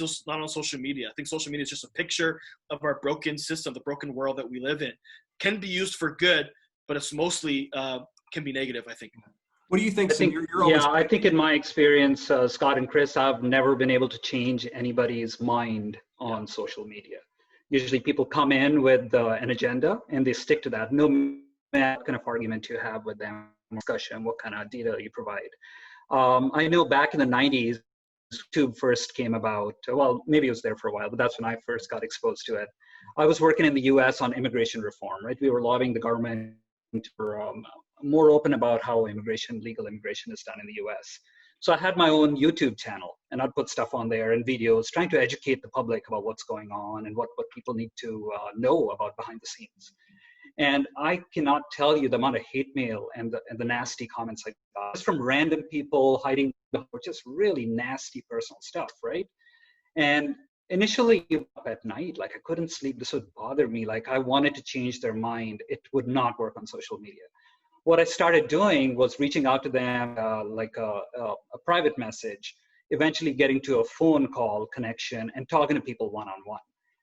social media. I think social media is just a picture of our broken system, the broken world that we live in. Can be used for good, but it's mostly can be negative, I think. What do you think? I think in my experience, Scott and Chris, I've never been able to change anybody's mind on social media. Usually people come in with an agenda and they stick to that, no matter what kind of argument you have with them, discussion, what kind of data you provide. I know back in the 90s, YouTube first came about. Well, maybe it was there for a while, but that's when I first got exposed to it. I was working in the US on immigration reform, right? We were lobbying the government for more open about how legal immigration is done in the US. So I had my own YouTube channel, and I'd put stuff on there and videos trying to educate the public about what's going on and what people need to know about behind the scenes. And I cannot tell you the amount of hate mail and the nasty comments I got, just from random people hiding, just really nasty personal stuff, right? And initially up at night, like I couldn't sleep. This would bother me. Like I wanted to change their mind. It would not work on social media. What I started doing was reaching out to them like a private message, eventually getting to a phone call connection and talking to people one-on-one.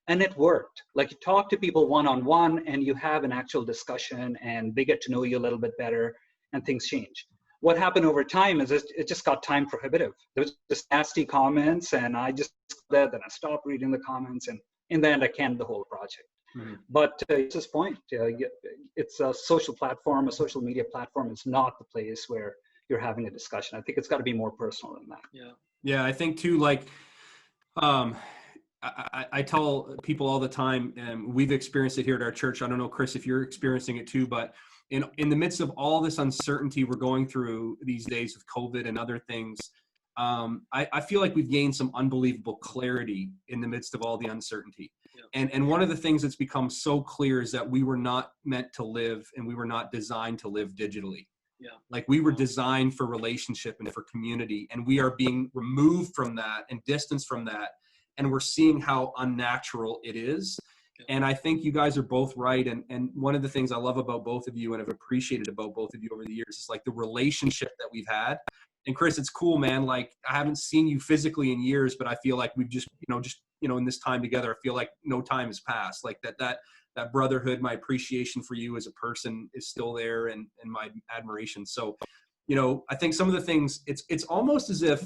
And it worked. Like you talk to people one-on-one and you have an actual discussion and they get to know you a little bit better and things change. What happened over time is it just got time prohibitive. There was just nasty comments and I just then I stopped reading the comments and in the end I canned the whole project. Mm-hmm. But to this point, it's a social platform, a social media platform. It's not the place where you're having a discussion. I think it's got to be more personal than that. Yeah, I think too, like, I tell people all the time, and we've experienced it here at our church. I don't know, Chris, if you're experiencing it too, but in the midst of all this uncertainty we're going through these days with COVID and other things, I feel like we've gained some unbelievable clarity in the midst of all the uncertainty. Yeah. And one of the things that's become so clear is that we were not meant to live and we were not designed to live digitally. Yeah. Like we were designed for relationship and for community, and we are being removed from that and distanced from that. And we're seeing how unnatural it is. Yeah. And I think you guys are both right. And one of the things I love about both of you and have appreciated about both of you over the years is like the relationship that we've had. And Chris, it's cool, man. Like I haven't seen you physically in years, but I feel like we've just in this time together, I feel like no time has passed. Like that brotherhood, my appreciation for you as a person is still there, and my admiration. So, I think some of the things, it's almost as if,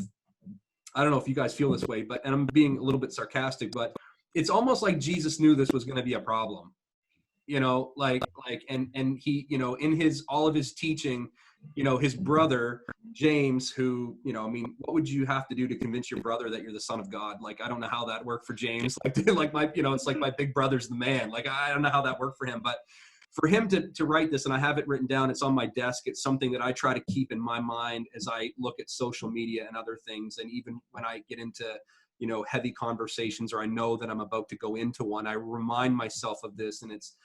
I don't know if you guys feel this way, and I'm being a little bit sarcastic, but it's almost like Jesus knew this was going to be a problem, and he, in all of his teaching, his brother, James, who, what would you have to do to convince your brother that you're the son of God? Like, I don't know how that worked for James. Like my, it's like my big brother's the man. Like, I don't know how that worked for him, but for him to write this, and I have it written down, it's on my desk. It's something that I try to keep in my mind as I look at social media and other things. And even when I get into, heavy conversations, or I know that I'm about to go into one, I remind myself of this. And it's,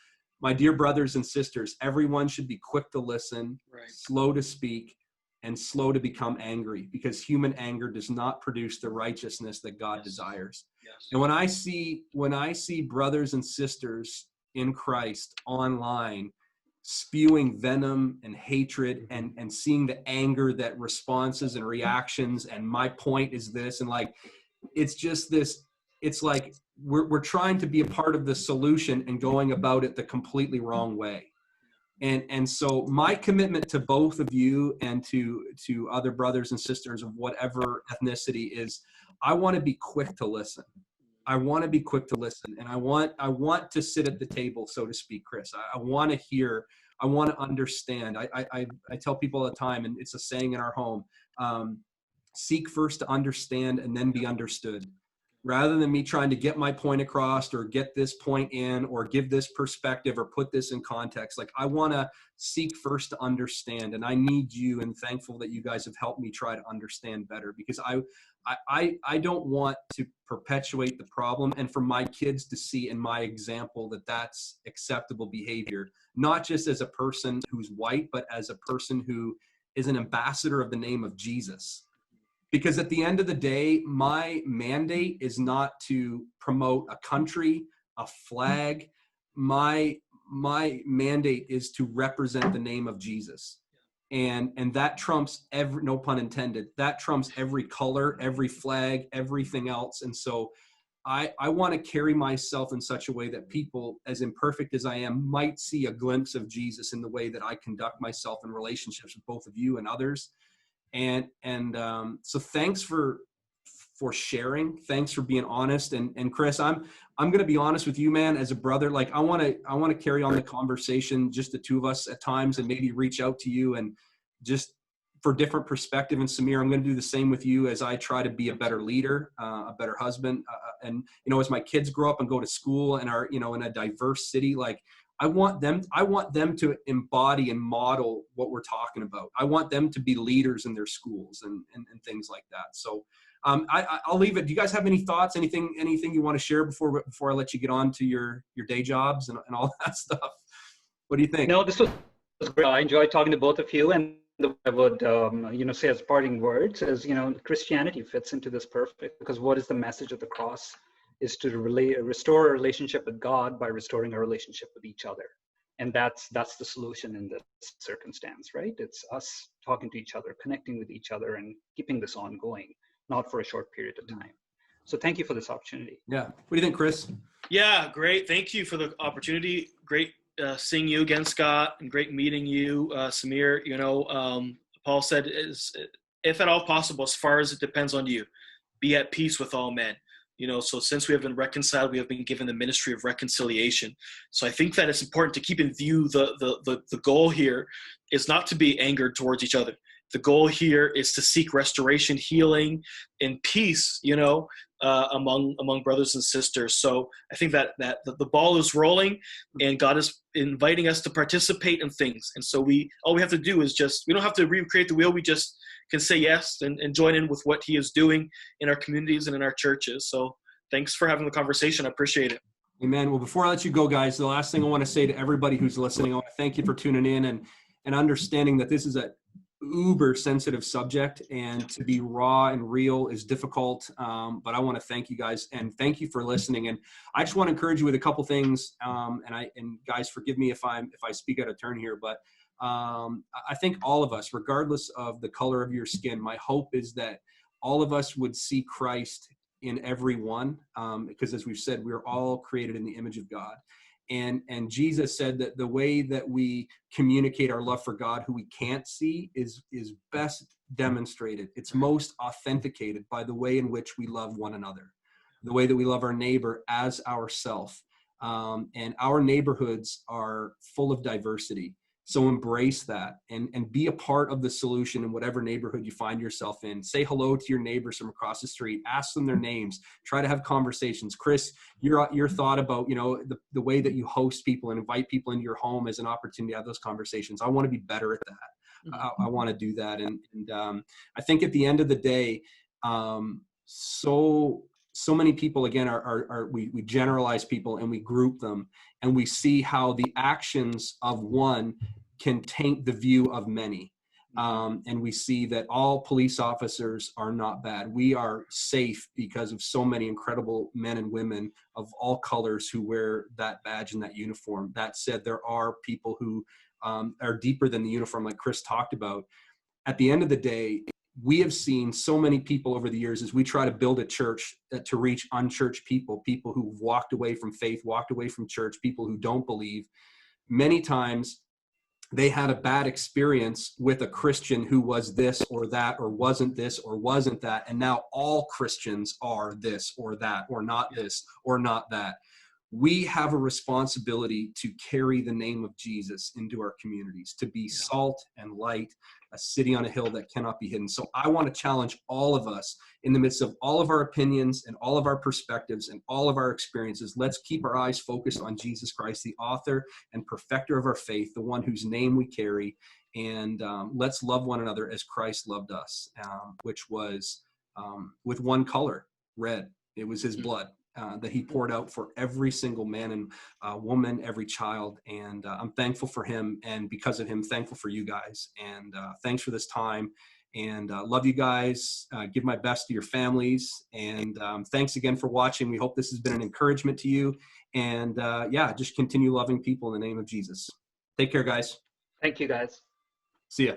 my dear brothers and sisters, everyone should be quick to listen, right, slow to speak, and slow to become angry, because human anger does not produce the righteousness that God desires. Yes. And when I see brothers and sisters in Christ online spewing venom and hatred and seeing the anger that responses and reactions, and my point is this, and like, it's just this, it's like we're trying to be a part of the solution and going about it the completely wrong way. And so my commitment to both of you and to other brothers and sisters of whatever ethnicity is, I want to be quick to listen. I want to be quick to listen, and I want to sit at the table, so to speak, Chris. I want to hear, I want to understand. I tell people all the time, and it's a saying in our home, seek first to understand and then be understood. Rather than me trying to get my point across or get this point in or give this perspective or put this in context, like I want to seek first to understand, and I need you, and thankful that you guys have helped me try to understand better, because I don't want to perpetuate the problem, and for my kids to see in my example that that's acceptable behavior, not just as a person who's white, but as a person who is an ambassador of the name of Jesus. Because at the end of the day, my mandate is not to promote a country, a flag. My mandate is to represent the name of Jesus. And that trumps every, no pun intended, that trumps every color, every flag, everything else. And so I want to carry myself in such a way that people, as imperfect as I am, might see a glimpse of Jesus in the way that I conduct myself in relationships with both of you and others. And so thanks for sharing. Thanks for being honest. And Chris, I'm going to be honest with you, man, as a brother. Like I want to carry on the conversation, just the two of us at times, and maybe reach out to you and just for different perspective. And Samir, I'm going to do the same with you as I try to be a better leader, a better husband. And, as my kids grow up and go to school and are, in a diverse city, like I want them to embody and model what we're talking about. I want them to be leaders in their schools and things like that. So I'll leave it. Do you guys have any thoughts, anything you want to share before I let you get on to your day jobs and all that stuff? What do you think? No, this was great. I enjoyed talking to both of you. And I would, say as parting words is, Christianity fits into this perfect, because what is the message of the cross? is to restore our relationship with God by restoring our relationship with each other. And that's the solution in this circumstance, right? It's us talking to each other, connecting with each other, and keeping this ongoing, not for a short period of time. So thank you for this opportunity. Yeah. What do you think, Chris? Yeah, great. Thank you for the opportunity. Great seeing you again, Scott, and great meeting you, Samir. Paul said, if at all possible, as far as it depends on you, be at peace with all men. So since we have been reconciled, we have been given the ministry of reconciliation. So I think that it's important to keep in view the goal here is not to be angered towards each other. The goal here is to seek restoration, healing, and peace, among brothers and sisters. So I think that the ball is rolling, and God is inviting us to participate in things. And so all we have to do is we don't have to recreate the wheel. We just can say yes and join in with what he is doing in our communities and in our churches. So thanks for having the conversation. I appreciate it. Amen. Well, before I let you go, guys, the last thing I want to say to everybody who's listening, I want to thank you for tuning in and understanding that this is a uber sensitive subject, and to be raw and real is difficult. But I want to thank you guys and thank you for listening. And I just want to encourage you with a couple things. And guys, forgive me if I speak out of turn here, but I think all of us, regardless of the color of your skin, my hope is that all of us would see Christ in every one, because as we've said, we're all created in the image of God. And Jesus said that the way that we communicate our love for God, who we can't see, is best demonstrated. It's most authenticated by the way in which we love one another, the way that we love our neighbor as ourself. And our neighborhoods are full of diversity. So embrace that and be a part of the solution in whatever neighborhood you find yourself in. Say hello to your neighbors from across the street. Ask them their names. Try to have conversations. Chris, your thought about, the way that you host people and invite people into your home as an opportunity to have those conversations. I want to be better at that. I want to do that. And I think at the end of the day, so many people, again, we generalize people and we group them, and we see how the actions of one can taint the view of many. And we see that all police officers are not bad. We are safe because of so many incredible men and women of all colors who wear that badge and that uniform. That said, there are people who are deeper than the uniform, like Chris talked about. At the end of the day, we have seen so many people over the years as we try to build a church to reach unchurched people who've walked away from faith, walked away from church, people who don't believe. Many times they had a bad experience with a Christian who was this or that, or wasn't this or wasn't that. And now all Christians are this or that, or not this or not that. We have a responsibility to carry the name of Jesus into our communities, to be salt and light, a city on a hill that cannot be hidden. So I want to challenge all of us in the midst of all of our opinions and all of our perspectives and all of our experiences. Let's keep our eyes focused on Jesus Christ, the author and perfecter of our faith, the one whose name we carry. And let's love one another as Christ loved us, which was with one color, red. It was his blood. That he poured out for every single man and woman, every child. And I'm thankful for him. And because of him, thankful for you guys. And thanks for this time. And love you guys. Give my best to your families. And thanks again for watching. We hope this has been an encouragement to you. And just continue loving people in the name of Jesus. Take care, guys. Thank you, guys. See ya.